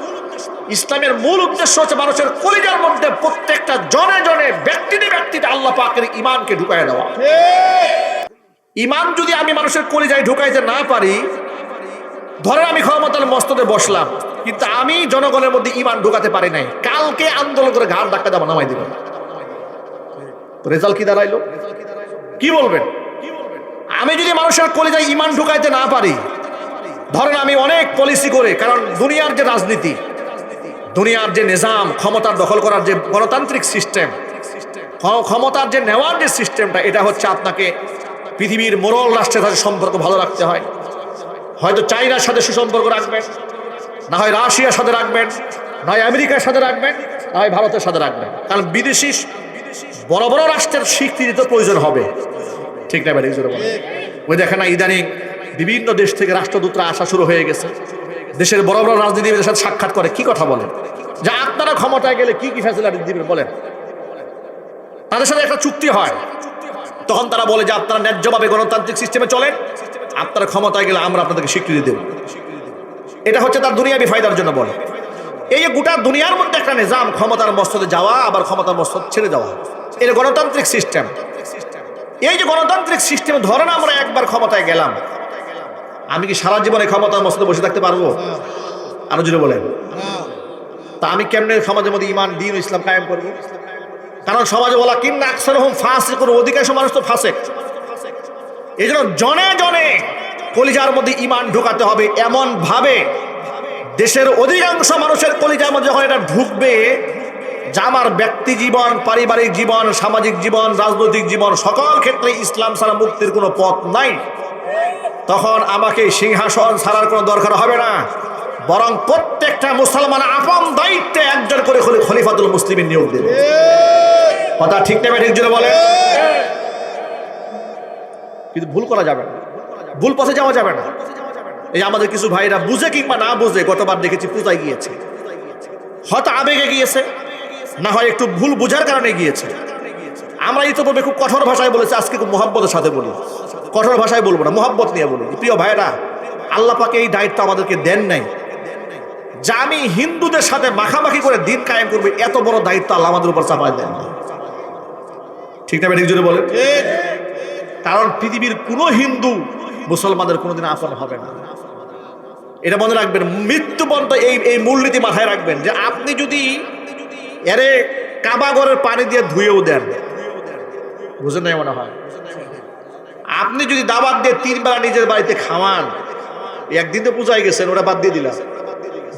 ইসলামের মূল উদ্দেশ্য হচ্ছে মানুষের কলিজার মধ্যে প্রত্যেকটা জনে জনে, ব্যক্তিতে ব্যক্তিতে আল্লাহ পাকের ঈমানকে ঢুকায় দেওয়া। ঈমান যদি আমি মানুষের কলিজায় ঢুকাইতে না পারি, ধরেন আমি ক্ষমতার মস্তদে বসলাম, কিন্তু আমি জনগণের মধ্যে ঈমান ঢুকাতে পারি নাই, কালকে আন্দোলন করে ঘাড় ধাক্কা দেওয়া নামাই দিবেন, রেজাল্ট কি দাঁড়াইলো? কি বলবেন? আমি যদি মানুষের কলিজায় ঈমান ঢুকাইতে না পারি, ধরেন আমি অনেক পলিসি করে, কারণ দুনিয়ার যে রাজনীতি, দুনিয়ার যে নিজাম, ক্ষমতার দখল করার যে গণতান্ত্রিক সিস্টেম, ক্ষমতার যে নেওয়ার যে সিস্টেমটা, এটা হচ্ছে আপনাকে পৃথিবীর মোড়ল রাষ্ট্রের সাথে সম্পর্ক ভালো রাখতে হয়। হয়তো চাইনার সাথে সুসম্পর্ক রাখবেন, না হয় রাশিয়ার সাথে রাখবেন, না হয় আমেরিকার সাথে রাখবেন, না হয় ভারতের সাথে রাখবেন, কারণ বিদেশি বড় বড় রাষ্ট্রের স্বীকৃতি তো প্রয়োজন হবে। ঠিক না ভাই? ওই দেখেন না ইদানিং বিভিন্ন দেশ থেকে রাষ্ট্রদূতরা আসা শুরু হয়ে গেছে, দেশের বড় বড় রাজনীতিবিদের সাথে সাক্ষাৎ করে। কি কথা বলে? যে আপনারা ক্ষমতায় গেলে কি কি ফ্যাসিলিটি দিবেন বলেন। তাদের সাথে একটা চুক্তি হয়, তখন তারা বলে যে আপনারা ন্যায্যভাবে গণতান্ত্রিক সিস্টেমে চলেন, আপনারা ক্ষমতায় গেলে আমরা আপনাদেরকে স্বীকৃতি দেব। এটা হচ্ছে তার দুনিয়াবি ফায়দার জন্য বলে। এই যে গোটা দুনিয়ার মধ্যে একটা নিজাম, ক্ষমতার মস্তদে যাওয়া আবার ক্ষমতার মস্তদ ছেড়ে যাওয়া, এটা গণতান্ত্রিক সিস্টেম। এই যে গণতান্ত্রিক সিস্টেমে ধরেন আমরা একবার ক্ষমতায় গেলাম, আমি কি সারা জীবনে ক্ষমতার মস্তদে বসে থাকতে পারবো? আরো জোরে বলেন। তা আমি কেমনে সমাজের মধ্যে ইমান, দ্বীন, ইসলাম কায়েম করবো? কারণ সমাজে বলা কিন্না আকসারুহুম ফাসিকুন, অধিকাংশ মানুষ তো ফাসেক। এই জন্য জনে জনে কলিজার মধ্যে ইমান ঢুকাতে হবে এমন ভাবে, দেশের অধিকাংশ মানুষের কলিজার মধ্যে যখন এটা ঢুকবে যে আমার ব্যক্তি জীবন, পারিবারিক জীবন, সামাজিক জীবন, রাজনৈতিক জীবন সকল ক্ষেত্রে ইসলাম ছাড়া মুক্তির কোনো পথ নাই, তখন আমাকে সিংহাসন ছাড়ার কোনো দরকার হবে না, বরং প্রত্যেকটা মুসলমান আপন দায়িত্বে একজন করে খলিফাতুল মুসলিমিন নিয়োগ দেবে। কথা ঠিক নেবে, ঠিক জোরে বলে। কিন্তু ভুল করা যাবে না, ভুল পথে যাওয়া যাবে না। এই আমাদের কিছু ভাইরা বুঝে কিংবা না বুঝে গতবার দেখেছি পূজায় গিয়েছে, হয়তো আবেগে গিয়েছে, না হয় একটু ভুল বুঝার কারণে গিয়েছে। আমরা ইতিপূর্বে খুব কঠোর ভাষায় বলেছি, আজকে খুব মহব্বতের সাথে বলি, কঠোর ভাষায় বলবো না, মহব্বত নিয়ে বলি। প্রিয় ভাইরা, আল্লাহ পাকে এই দায়িত্ব আমাদেরকে দেন নাই যে আমি হিন্দুদের সাথে মাখামাখি করে দিন কায়েম করবে, এত বড় দায়িত্ব আল্লাহ আমাদের উপর চাপায় দেন না। ঠিক না? ঠিক জোরে বলেন। কারণ পৃথিবীর কোনো হিন্দু মুসলমানদের কোনোদিন আপন হবে না, এটা মনে রাখবেন। মৃত্যু পর্যন্ত এই মূলনীতি মাথায় রাখবেন যে আপনি যদি এরে কাবাগরের পানি দিয়ে ধুয়েও দেন, বুঝেন না মনে হয়, আপনি যদি দাওয়াত দিয়ে 3 বেলা নিজের বাড়িতে খাওয়ান, একদিন তো পূজায় গেছেন, ওটা বাদ দিয়ে দিলাম,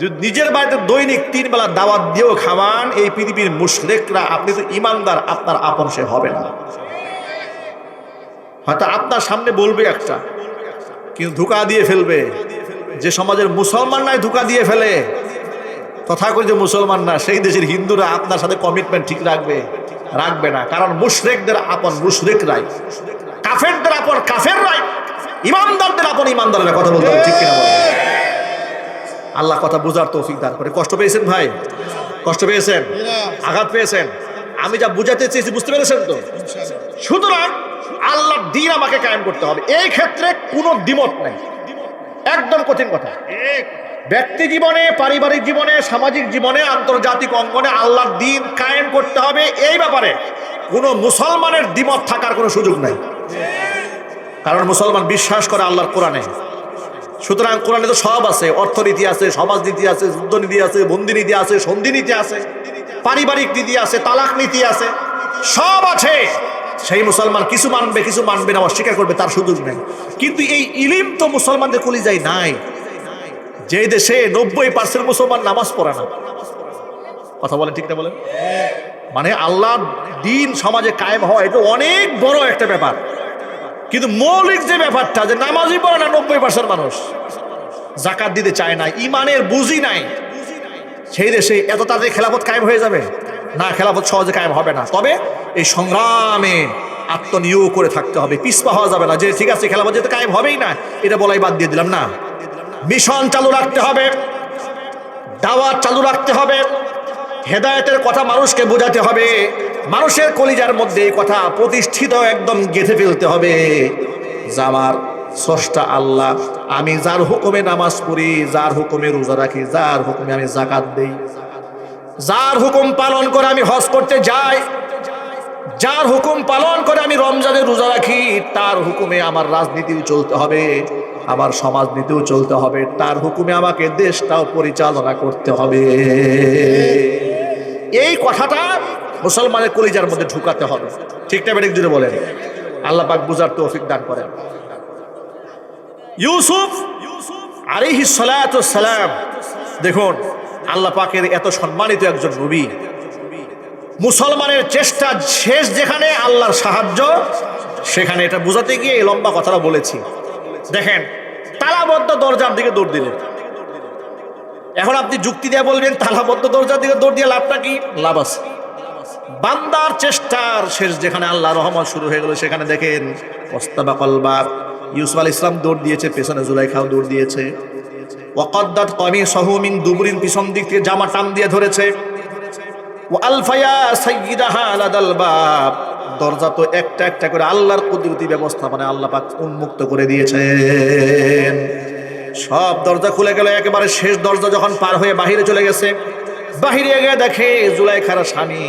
যদি নিজের বাড়িতে দৈনিক 3 বেলা দাওয়াত দিয়েও খাওয়ান, এই পৃথিবীর মুশরিকরা, আপনি তো ইমানদার, আপনার আপন সে হবে না। হয়তো আপনার সামনে বলবে একটা, কিন্তু ধোঁকা দিয়ে ফেলবে। যে সমাজের মুসলমান নাই ধোঁকা দিয়ে ফেলে, তথাকথিত মুসলমান না, সেই দেশের হিন্দুরা আপনার সাথে কমিটমেন্ট ঠিক রাখবে না। কারণ মুশরিকদের আপন মুশরিকরাই, কাফেরদের আপন কাফেররাই, ইমানদারদের আপন ইমানদারেরা। কথা বলতে হবে, ঠিক কিনা বলেন? আল্লাহ কথা বোঝার তৌফিক দান করে। কষ্ট পেয়েছেন ভাই? কষ্ট পেয়েছেন? আঘাত পেয়েছেন? আমি যা বুঝাতে চেয়েছি বুঝতে পেরেছেন তো? সুতরাং আল্লাহর দ্বীন আমাকে কায়েম করতে হবে, এই ক্ষেত্রে কোনো দ্বিমত নাই, একদম কঠিন কথা। ব্যক্তি জীবনে, পারিবারিক জীবনে, সামাজিক জীবনে, আন্তর্জাতিক অঙ্গনে আল্লাহর দ্বীন কায়েম করতে হবে, এই ব্যাপারে কোনো মুসলমানের দ্বিমত থাকার কোনো সুযোগ নাই। কারণ মুসলমান বিশ্বাস করে আল্লাহর কোরআনে। সুতরাং কোরআনে তো সব আছে, অর্থনীতি আছে, সমাজনীতি আছে, যুদ্ধনীতি আছে, বন্দিনীতি আছে, সন্ধিনীতি আছে, পারিবারিক নীতি আছে, তালাক নীতি আছে, সব আছে। সেই মুসলমান কিছু মানবে, কিছু মানবে না, অস্বীকার করবে, তার সুযোগ নেই। কিন্তু এই ইলিম তো মুসলমানদের কলিজায় নাই। যে দেশে 90% মুসলমান নামাজ পড়ে না, কথা বলেন ঠিক না বলেন? মানে আল্লাহর দ্বীন সমাজে কায়েম হওয়া এটা অনেক বড় একটা ব্যাপার, কিন্তু মৌলিক যে ব্যাপারটা যে নামাজই পড়ে না 90% মানুষ, যাকাত দিতে চায় না, ইমানের বুঝি নাই, সেই দেশে এত তাড়াতাড়ি খেলাফত কায়েম হয়ে যাবে না? খেলাফত সহজে কায়েম হবে না। তবে এই সংগ্রামে আত্মনিয়োগ করে থাকতে হবে, পিছপা হওয়া যাবে না যে ঠিক আছে খেলাফত যেতে কায়েম হবেই না, এটা বলাই বাদ দিয়ে দিলাম না। মিশন চালু রাখতে হবে, দাওয়াত চালু রাখতে হবে, হেদায়েতের কথা মানুষকে বোঝাতে হবে, মানুষের কলিজার মধ্যে এই কথা প্রতিষ্ঠিত একদম গেঁথে ফেলতে হবে যে আমার স্রষ্টা আল্লাহ, আমি যার হুকুমে নামাজ পড়ি, যার হুকুমে রোজা রাখি, যার হুকুমে আমি যাকাত দেই, যার হুকুম পালন করে আমি হজ করতে যাই, যার হুকুম পালন করে আমি রমজানে রোজা রাখি, তার হুকুমে আমার রাজনীতিও চলতে হবে, আমার সমাজনীতিও চলতে হবে, তার হুকুমে আমাকে দেশটাও পরিচালনা করতে হবে। এই কথাটা মুসলমানের কলিজার মধ্যে ঢুকাতে হবে। ঠিক না বেঠিক জুড়ে বলেন? আল্লাহ পাক বুঝার তৌফিক দান করেন। ইউসুফ আলাইহিস সালাতু সালাম, দেখুন আল্লাহ পাকের এত সম্মানিত একজন নবী, মুসলমানের চেষ্টা শেষ যেখানে, আল্লাহর সাহায্য সেখানে। এটা বোঝাতে গিয়ে এই লম্বা কথাটা বলেছি। দেখেন, তালাবদ্ধ দরজার দিকে দৌড় দিলেন। এখন আপনি যুক্তি দিয়ে বলবেন তালাবদ্ধ দরজার দিকে দৌড় দিয়ে লাভটা কি? লাভ আছে। বান্দার চেষ্টার শেষ যেখানে, আল্লাহ রহমত শুরু হয়ে গেল, সেখানে দেখেন ওয়াস্তাবাকাল বাব, ইউসুফ আলাইহিস সালাম দৌড় দিয়েছে, পেছনে জুলাইখাও দৌড় দিয়েছে। ওয়াকাদ্দাত কামিসাহু মিন দুবুরিন, পিছন দিক থেকে জামা টান দিয়ে ধরেছে। ওয়া আলফায়া সাইয়্যিদাহা লাদাল বাব, দরজা তো একটা একটা করে আল্লাহর কুদরতি ব্যবস্থাপনায় আল্লাহ পাক উন্মুক্ত করে দিয়েছেন। সব দরজা খুলে গেল, একেবারে শেষ দরজা যখন পার হয়ে বাহিরে চলে গেছে, বাহিরে গিয়ে দেখে জুলাইখার স্বামী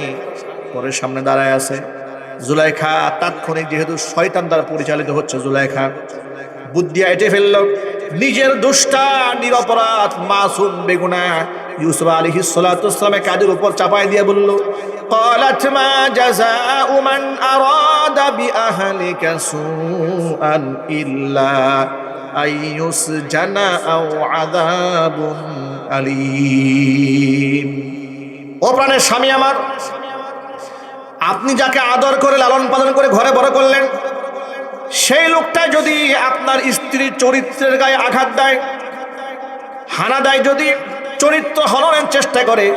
পরের সামনে দাঁড়ায় আছে। জুলাইখা তাৎক্ষণিক, যেহেতু শয়তান দ্বারা পরিচালিত হচ্ছে, জুলাইখা বুদ্ধি এঁটে ফেলল, নিজের দুষ্টা নিরপরাধ মাসুম বেগুনা ইউসুফ আলাইহিস সালাতু ওয়াস সালামের কাঁধের উপর চাপায় দিয়ে বলল, قالت ما جزاء من أراد بأهلك سوءا إلا أن يسجن أو عذاب أليم। ও প্রাণের স্বামী আমার, আপনি যাকে আদর করে লালন পালন করে ঘরে বড় করলেন, সেই লোকটা যদি আপনার স্ত্রীর চরিত্রের গায়ে আঘাত দেয়, হানা দেয়, যদি চরিত্র হননের চেষ্টা করে,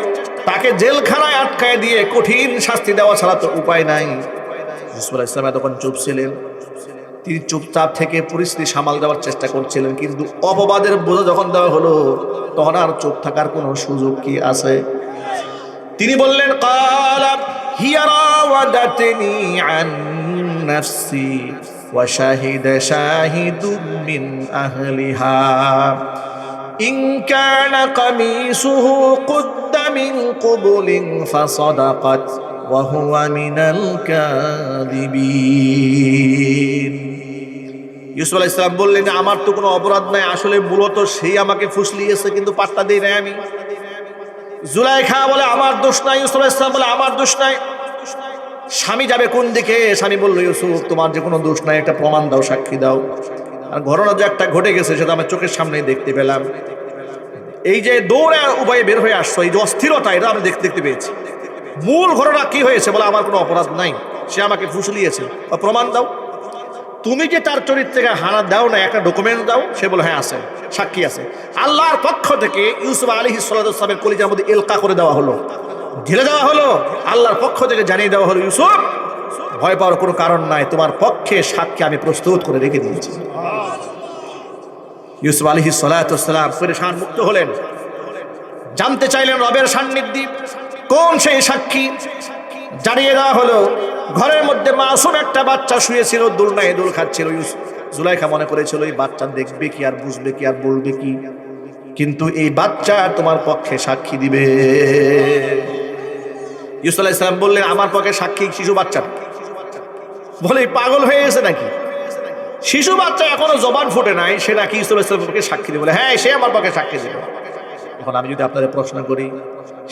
তাকে জেলখানায় আটকায় দিয়ে কঠিন শাস্তি দেওয়া ছাড়া তো উপায় নাই। ইউসুফ আলাইহিস সালাম তখন চুপ ছিলেন। তিনি চুপচাপ থেকে পরিস্থিতি সামাল দেওয়ার চেষ্টা করছিলেন, কিন্তু অপবাদের বোঝা যখন দেওয়া হলো, তখন আর চুপ থাকার কোনো সুযোগ কি আছে? তিনি বললেন, ক্বালা হিয়া রাওয়াদাতনি আন নাফসি ওয়া শাহিদা শাহিদুম মিন আহলিহা ইন কানা কামিসুহু কুদ্দা মিন কুবুলিন ফাসাদাকাত ওয়া হুয়া মিনাল কাযিবিন। ইউসুফ আলাইহিস সালাম বললেন, আমার তো কোনো অপরাধ নাই, আসলে মূলত সেই আমাকে ফুসলিয়েছে, কিন্তু পাত্তা দেই নাই আমি। জুলাইখা বলে, আমার দোষ নাই। ইউসুফ আলাইহিস সালাম বলে, আমার দোষ নাই। স্বামী যাবে কোন দিকে? স্বামী বলল, ইউসুফ, তোমার যে কোনো দোষ নাই, একটা প্রমাণ দাও, সাক্ষী দাও। আর ঘটনা যে একটা ঘটে গেছে সেটা আমার চোখের সামনেই দেখতে পেলাম। এই যে দৌড়ে উপায়ে বের হয়ে আসছো, এই যে অস্থিরতা, এটা আমি দেখতে পেয়েছি। মূল ঘটনা কি হয়েছে? বলে, আমার কোনো অপরাধ নাই, সে আমাকে ফুসলিয়েছে, প্রমাণ দাও। তুমি যে তার চরিত্রকে হানা দাও না, একটা ডকুমেন্ট দাও। সে বলে, হ্যাঁ আছে, সাক্ষী আছে। আল্লাহর পক্ষ থেকে ইউসুফ আলাইহিস সালাতু ওয়াস সালামের কলিজার মধ্যে ইলকা করে দেওয়া হলো, ঢেলে দেওয়া হলো। আল্লাহর পক্ষ থেকে জানিয়ে দেওয়া হলো, ইউসুফ, ভয় পাওয়ার কোনো কারণ নাই, তোমার পক্ষে সাক্ষী আমি প্রস্তুত করে রেখে দিয়েছি। ইউসুফ আলাইহিস সালাতু ওয়াস সালাম পরিশান মুক্ত হলেন, জানতে চাইলেন রবের সান্নিধ্যে কোন সেই সাক্ষী। জানিয়ে দেওয়া হলো, ঘরের মধ্যে মাসুম একটা বাচ্চা শুয়েছিল, দোলনায় দোল খাচ্ছিল। জুলাইখা মনে করেছিল, এই বাচ্চা দেখবে কি আর বুঝবে কি আর বলবে কি, কিন্তু এই বাচ্চা তোমার পক্ষে সাক্ষী দিবে। ইউসুফ আলাইহিস সালাম বললেন, আমার পক্ষে সাক্ষী শিশু বাচ্চা। বলে, পাগল হয়ে গেছে নাকি? শিশু বাচ্চা এখনো জবান ফুটে নাই, সে নাকি ইউসুফ আলাইহিস সালামের পক্ষে সাক্ষী দিবে? বলে, হ্যাঁ, সে আমার পক্ষে সাক্ষী দিবে। এখন আমি যদি আপনাদের প্রশ্ন করি,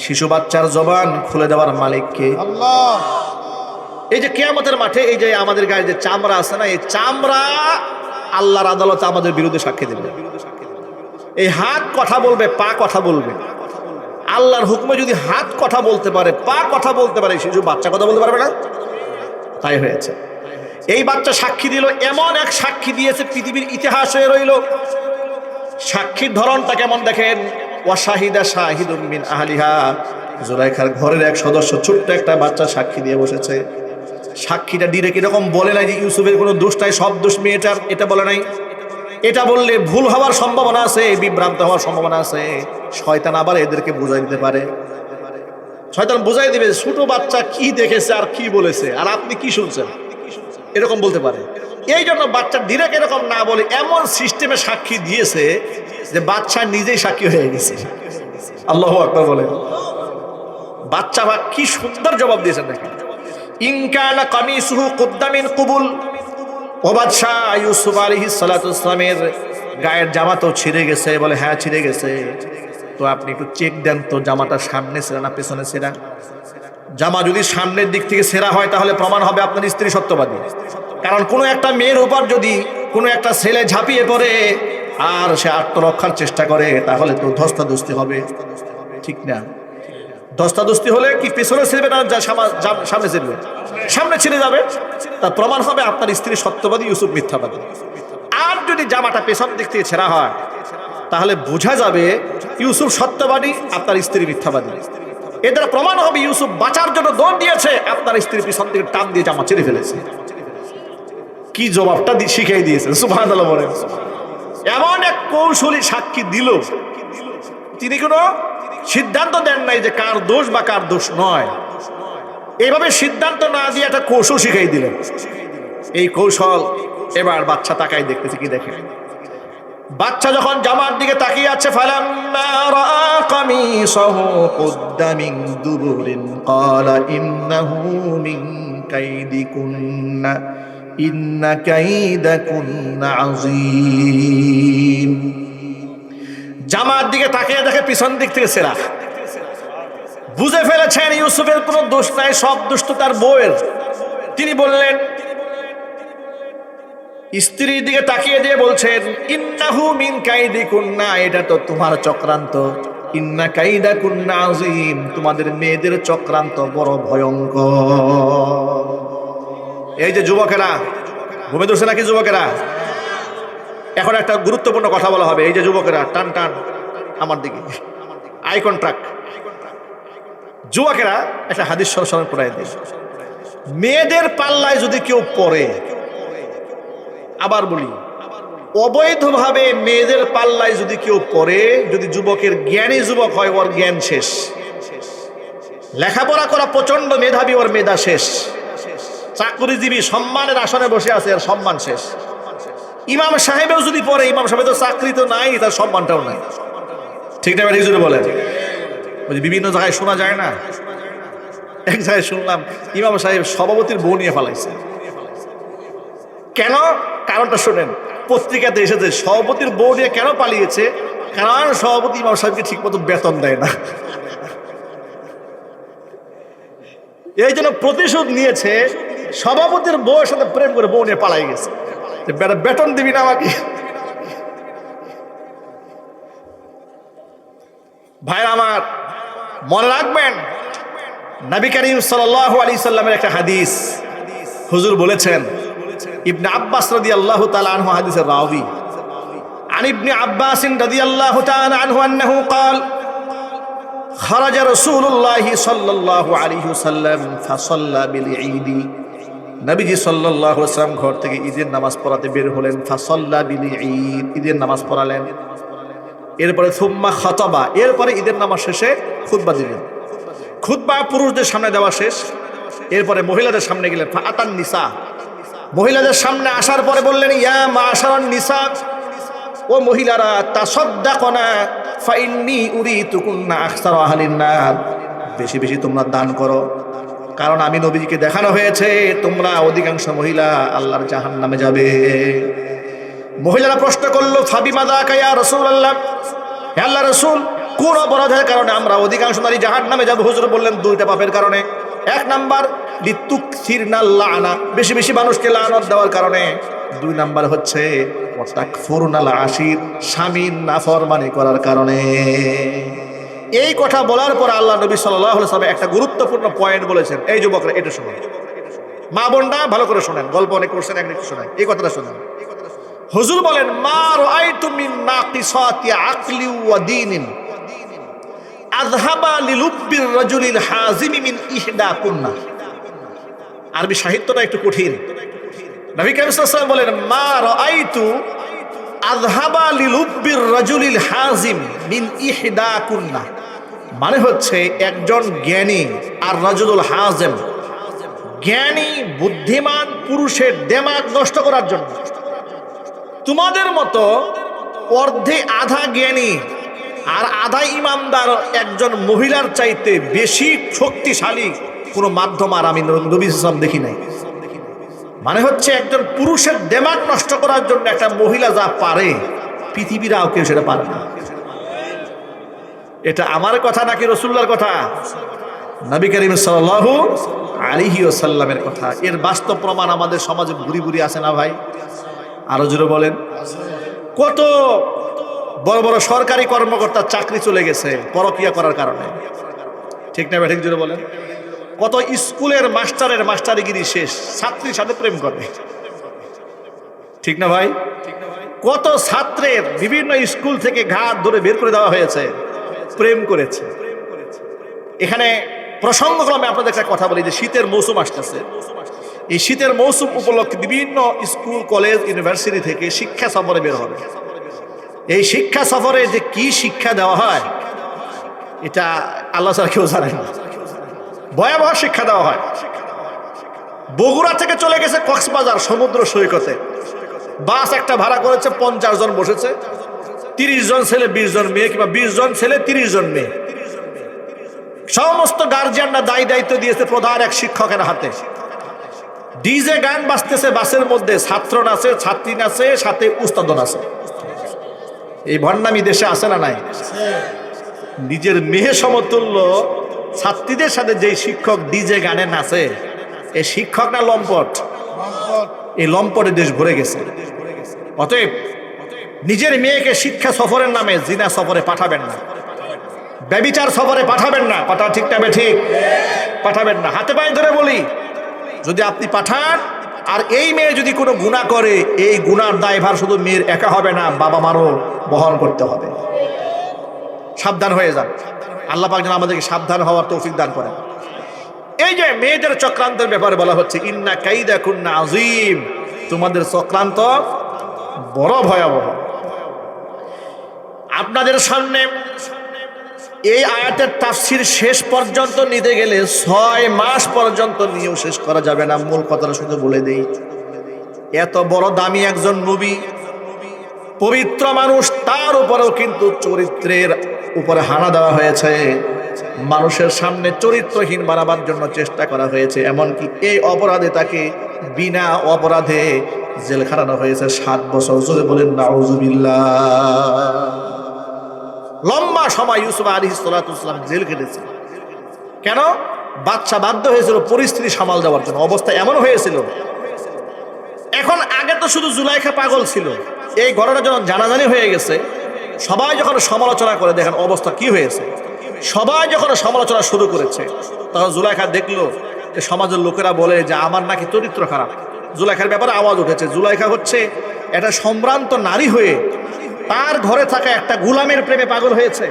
শিশু বাচ্চার জবান খুলে দেওয়ার মালিক কে? আল্লাহ। এই যে কিয়ামতের মাঠে এই যে আমাদের গায়ে যে চামড়া আছে না, এই চামড়া আল্লাহর আদালতে আমাদের বিরুদ্ধে সাক্ষী দেবে। এই হাত কথা বলবে, পা কথা বলবে। আল্লাহর হুকুমে যদি হাত কথা বলতে পারে, পা কথা বলতে পারে, শিশু বাচ্চা কথা বলতে পারবে না? তাই হয়েছে। এই বাচ্চা সাক্ষী দিল, এমন এক সাক্ষী দিয়েছে পৃথিবীর ইতিহাস হয়ে রইল। সাক্ষীর ধরনটা কেমন দেখেন, ওয়া শাহিদা শাহিদুম মিন আহলিহা। জুলাইখার ঘরের এক সদস্য, ছোট্ট একটা বাচ্চা সাক্ষী দিয়ে বসেছে। সাক্ষীটা ডিরেক্ট এরকম বলে নাই যে ইউসুফের কোনো দোষ নাই, সব দোষ মেয়েটার, এটা বলে নাই। এটা বললে ভুল হওয়ার সম্ভাবনা আছে, বিভ্রান্ত হওয়ার সম্ভাবনা আছে। শয়তান আবার এদেরকে বুঝাই দিতে পারে। শয়তান বুঝাই দিবে, ছোট বাচ্চা কি দেখেছে আর কি বলেছে, আর আপনি কি শুনছেন, এরকম বলতে পারে। এই জন্য বাচ্চা ডিরেক্ট এরকম না বলে এমন সিস্টেমে সাক্ষী দিয়েছে যে বাচ্চা নিজেই সাক্ষী হয়ে গেছে। আল্লাহু আকবার বলে। বাচ্চা বা কি সুন্দর জবাব দিয়েছেন দেখেন, ইন কানা কামিসুহু কুদ্দা মিন কুবুল। ও বাদশা, ইউসুফ আলাইহিস সালাতু ওয়াস সালামের গায়ের জামা তো ছিঁড়ে গেছে। বলে, হ্যাঁ ছিঁড়ে গেছে। তো আপনি একটু চেক দেন তো, জামাটা সামনে ছেঁড়া না পেছনে ছেঁড়া। জামা যদি সামনের দিক থেকে ছেঁড়া হয়, তাহলে প্রমাণ হবে আপনার স্ত্রী সত্যবাদী। কারণ কোনো একটা মেয়ের উপর যদি কোনো একটা ছেলে ঝাঁপিয়ে পড়ে আর সে আত্মরক্ষার চেষ্টা করে, তাহলে তো ধস্তাধস্তি হবে, ঠিক না? ধস্তাধস্তি হলে কি পেছনে ছিঁড়বে না সামনে ছিঁড়বে? সামনে ছিঁড়ে যাবে। তার প্রমাণ হবে আপনার স্ত্রী সত্যবাদী, ইউসুফ মিথ্যাবাদী। আর যদি জামাটা পেছন দিক থেকে ছেঁড়া হয়, তাহলে বোঝা যাবে ইউসুফ সত্যবাদী, আপনার স্ত্রী মিথ্যাবাদী। এর দ্বারা প্রমাণ হবে ইউসুফ বাঁচার জন্য দৌড় দিয়েছে, আপনার স্ত্রী পিছন থেকে টান দিয়ে জামা ছিঁড়ে ফেলেছে। কি জবাবটা শিখিয়ে দিয়েছে, সুবহানাল্লাহ বলেন। এমন এক কৌশলী সাক্ষী দিল, তিনি কোনো সিদ্ধান্ত দেন নাই যে কার দোষ বা কার দোষ নয়। এইভাবে সিদ্ধান্ত না দিয়ে একটা কৌশল শিখাই দিলেন। এই কৌশল এবার বাচ্চা তাকাই দেখতেছে, কি দেখে, বাচ্চা যখন জামার দিকে তাকিয়ে আছে, ফালাম্মা রাআ কামিসাহু কুদ্দা মিন দুবুরিন ক্বালা ইন্নাহু মিন কাইদিকুন্না ইন্না কাইদাকুন্না আযীম। জামার দিকে তাকিয়ে দেখে পিছন দিক থেকে ছেঁড়া। বুঝে ফেলেছেন ইউসুফের কোনো দোষ নাই, সব দোষ তো তার বউয়ের। তিনি বললেন, স্ত্রীর দিকে তাকিয়ে দিয়ে বলছেন, ইন্নাহু মিন কাইদিকুন্না, এটা তো তোমার চক্রান্ত। ইন্না কাইদাকুন্না আযীম, তোমাদের মেয়েদের চক্রান্ত বড় ভয়ঙ্কর। এই যে যুবকেরা, ঘুমে ধরছে নাকি যুবকেরা? এখন একটা গুরুত্বপূর্ণ কথা বলা হবে। এই যে যুবকেরা, টান টান আমার দিকে, আই কন্ট্রাক্ট। যুবকেরা একটা হাদিস স্মরণ করাই দিন। মেয়েদের পাল্লায় যদি কেউ পড়ে, আবার বলি, অবৈধভাবে মেয়েদের পাল্লায় যদি কেউ পড়ে, যদি যুবকের জ্ঞানী যুবক হয়, ওর জ্ঞান শেষ। লেখাপড়া করা প্রচন্ড মেধাবী, ওর মেধা শেষ। চাকরিজীবী সম্মানের আসনে বসে আছে, এর সম্মান শেষ। ইমাম সাহেবেও যদি পড়ে, ইমাম সাহেব তো চাকরি তো নাই, তার সম্মানটাও নাই। ঠিক না? ঠিক যদি বলেন, বিভিন্ন জায়গায় শোনা যায় না। এক জায়গায় শুনলাম ইমাম সাহেব সভাপতির বউ নিয়ে ফেলাইছে। কেন? কারণটা শোনেন, পত্রিকাতে এসেছে সভাপতির বউ নিয়ে কেন পালিয়েছে। কারণ সভাপতি ইমাম সাহেবকে ঠিক মতো বেতন দেয় না, এই জন্য প্রতিশোধ নিয়েছে। সভাপতির বউয়ের সাথে প্রেম করে বউ নিয়ে পালাই গেছে। বেতন দিবি না আমাকে? ভাই আমার, মনে রাখবেন, নবী করিম সাল্লাল্লাহু আলাইহি সাল্লামের একটা হাদিস হুজুর বলেছেন। ইবনে আব্বাস রাদিয়াল্লাহু তাআলা আনহু হাদিসের রাবী। আন ইবনে আব্বাস রাদিয়াল্লাহু তাআলা আনহু আন্নাহু قال خرج رسول الله صلى الله عليه وسلم فصلى بالعيد। নবীজি সাল্লাল্লাহু আলাইহি ওয়াসাল্লাম ঘর থেকে ঈদের নামাজ পড়াতে বের হলেন। ফাসাল্লা বিল ঈদ, ঈদের নামাজ পড়ালেন। এরপরে সুম্মা খাতাবা, এরপরে ঈদের নামাজ শেষে খুতবা দিলেন। খুতবা পুরুষদের সামনে দেওয়া শেষ, এরপরে মহিলাদের সামনে গেলেন। ফাআতান নিসা, মহিলাদের সামনে আসার পরে বললেন, ইয়া মাশারান নিসা, ও মহিলারা, তাসাদদাকনা ফাইন্নী উরিতুকুন্না আকসার আহলিন নার, বেশি বেশি তোমরা দান করো, কারণ আমি নবীজিকে দেখানো হয়েছে তোমরা অধিকাংশ মহিলা আল্লাহর জাহান্নামে যাবে। মহিলারা প্রশ্ন করলো, ফাবিমা যাকা ইয়া রাসূলুল্লাহ, হে আল্লাহর রাসূল, কোন অপরাধের কারণে আমরা অধিকাংশ নারী জাহান্নামে যাব? হুজুর বললেন, দুইটা পাপের কারণে। এক নাম্বার লিতুকসিরনাল লানা, বেশি বেশি মানুষকে লানত দেওয়ার কারণে। দুই নাম্বার হচ্ছে ওয়াতাকফুরনাল আশির, স্বামীর নাফরমানি করার কারণে। এই কথা বলার পর আল্লাহ নবী সাল্লাল্লাহু আলাইহি ওয়াসাল্লাম একটা গুরুত্বপূর্ণ পয়েন্ট বলেছেন। এই যুবকরা এটা শুনুন, মা বোনরা ভালো করে শোনেন, গল্প অনেক করছেন, একটু শোনেন, এই কথাটা শোনেন। হুজুর বলেন, মা রাআইতু মিন নাকিসাতি আকলি ওয়া দীনিন আযহাবা লিলুব্বির রাজুলিল হাজিমি মিন ইহদাকুন্না। আরবি সাহিত্যটা একটু কঠিন। নবী কারীম সাল্লাল্লাহু আলাইহি ওয়াসাল্লাম বলেন, মা রাআইতু আযহাবা লিলুব্বির রাজুলিল হাজিম মিন ইহদাকুন্না, মানে হচ্ছে একজন জ্ঞানী আর রাজুলুল হাজিম, জ্ঞানী বুদ্ধিমান পুরুষের দিমাগ নষ্ট করার জন্য তোমাদের মতো অর্ধে আধা জ্ঞানী আর আধা ইমানদার একজন মহিলার চাইতে বেশি শক্তিশালী কোনো মাধ্যম আর আমি নবী সাল্লাল্লাহু আলাইহি ওয়াসাল্লাম দেখি নাই। মানে হচ্ছে একজন পুরুষের দিমাগ নষ্ট করার জন্য একটা মহিলা যা পারে, পৃথিবীর আর কেউ সেটা পারে না। এটা আমার কথা নাকি রাসূলুল্লাহর কথা? নবী করিম সাল্লাল্লাহু আলাইহি ওয়াসাল্লামের কথা। এর বাস্তব প্রমাণ আমাদের সমাজে ভুরি ভুরি আছে না ভাই? আরো জোরে বলেন। কত বড় বড় সরকারি কর্মকর্তার চাকরি চলে গেছে পরকিয়া করার কারণে, ঠিক না? ঠিক জোরে বলেন। কত স্কুলের মাস্টারের মাস্টারিগিরি শেষ, ছাত্রীর সাথে প্রেম করে, ঠিক না ভাই? কত ছাত্রের বিভিন্ন স্কুল থেকে ঘাট ধরে বের করে দেওয়া হয়েছে, প্রেম করেছে। এখানে প্রসঙ্গক্রমে আপনাদের একটা কথা বলি যে শীতের মৌসুম আসতেছে। এই শীতের মৌসুম উপলক্ষে বিভিন্ন স্কুল কলেজ ইউনিভার্সিটি থেকে শিক্ষা সফরে বের হবে। এই শিক্ষা সফরে যে কি শিক্ষা দেওয়া হয় এটা আল্লাহ ছাড়া কেউ জানে না। ভয়াবহ শিক্ষা দেওয়া হয়। বগুড়া থেকে চলে গেছে কক্সবাজার সমুদ্র সৈকতে, বাস একটা ভাড়া করেছে, 50 জন বসেছে, 30 জন ছেলে 20 জন মেয়ে, কিংবা 20 জন ছেলে 30 জন মেয়ে। সমস্ত গার্জিয়ানরা দায়িত্ব দিয়েছে প্রধান এক শিক্ষকের হাতে। ডিজে গান বাজতেছে বাসের মধ্যে, ছাত্র নাচে, ছাত্রী নাচে, সাথে উস্তাদ নাচে। এই ভণ্ডামি দেশে আসে না নাই? নিজের মেয়ে সমতুল্য ছাত্রীদের সাথে যেই শিক্ষক ডিজে গানে নাচে, এই শিক্ষক না লম্পট? এই লম্পটে দেশ ভরে গেছে। অতএব নিজের মেয়েকে শিক্ষা সফরের নামে জিনা সফরে পাঠাবেন না, ব্যভিচার সফরে পাঠাবেন না। কথা ঠিক না ঠিক? পাঠাবেন না। হাতে পায়ে ধরে বলি, যদি আপনি পাঠান আর এই মেয়ে যদি কোনো গুনাহ করে, এই গুনার দায়ভার শুধু মেয়ের একা হবে না, বাবা মারও বহন করতে হবে। সাবধান হয়ে যান। আল্লাহ পাক যেন আমাদেরকে সাবধান হওয়ার তৌফিক দান করেন। এই যে মেয়েদের চক্রান্তের ব্যাপারে বলা হচ্ছে, ইন্না কাইদাকুন্না আযীম, তোমাদের চক্রান্ত বড় ভয়াবহ। আপনাদের সামনে এই আয়াতের তাফসীর শেষ পর্যন্ত নিতে গেলে 6 মাস পর্যন্ত নিয়েও শেষ করা যাবে না। মূল কথাটা শুধু বলে দেই, এত বড় দামি একজন নবী, পবিত্র মানুষ, তার উপরেও কিন্তু চরিত্রের উপরে হানা দেওয়া হয়েছে। মানুষের সামনে চরিত্রহীন বানাবার জন্য চেষ্টা করা হয়েছে। এমনকি এই অপরাধে তাকে বিনা অপরাধে জেল খাটানো হয়েছে 7 বছর। জোরে বলেন নাউজুবিল্লাহ। লম্বা সময় ইউসুফ আলাইহিস সালাতু ওয়াস সালাম জেল কেটেছে। কেন? বাদশা বাধ্য হয়েছিল পরিস্থিতি সামাল দেওয়ার জন্য। অবস্থা এমন হয়েছিল, এখন আগে তো শুধু জুলাইখা পাগল ছিল, এই ঘটনা যখন জানাজানি হয়ে গেছে, সবাই যখন সমালোচনা করে, দেখেন অবস্থা কি হয়েছে। সবাই যখন সমালোচনা শুরু করেছে, তখন জুলাইখা দেখলো যে সমাজের লোকেরা বলে যে আমার নাকি চরিত্র খারাপ। জুলাইখার ব্যাপারে আওয়াজ উঠেছে। জুলাইখা হচ্ছে একটা সম্ভ্রান্ত নারী হয়ে তার ঘরে থাকা একটা গুলামের প্রেমে পাগল হয়েছে।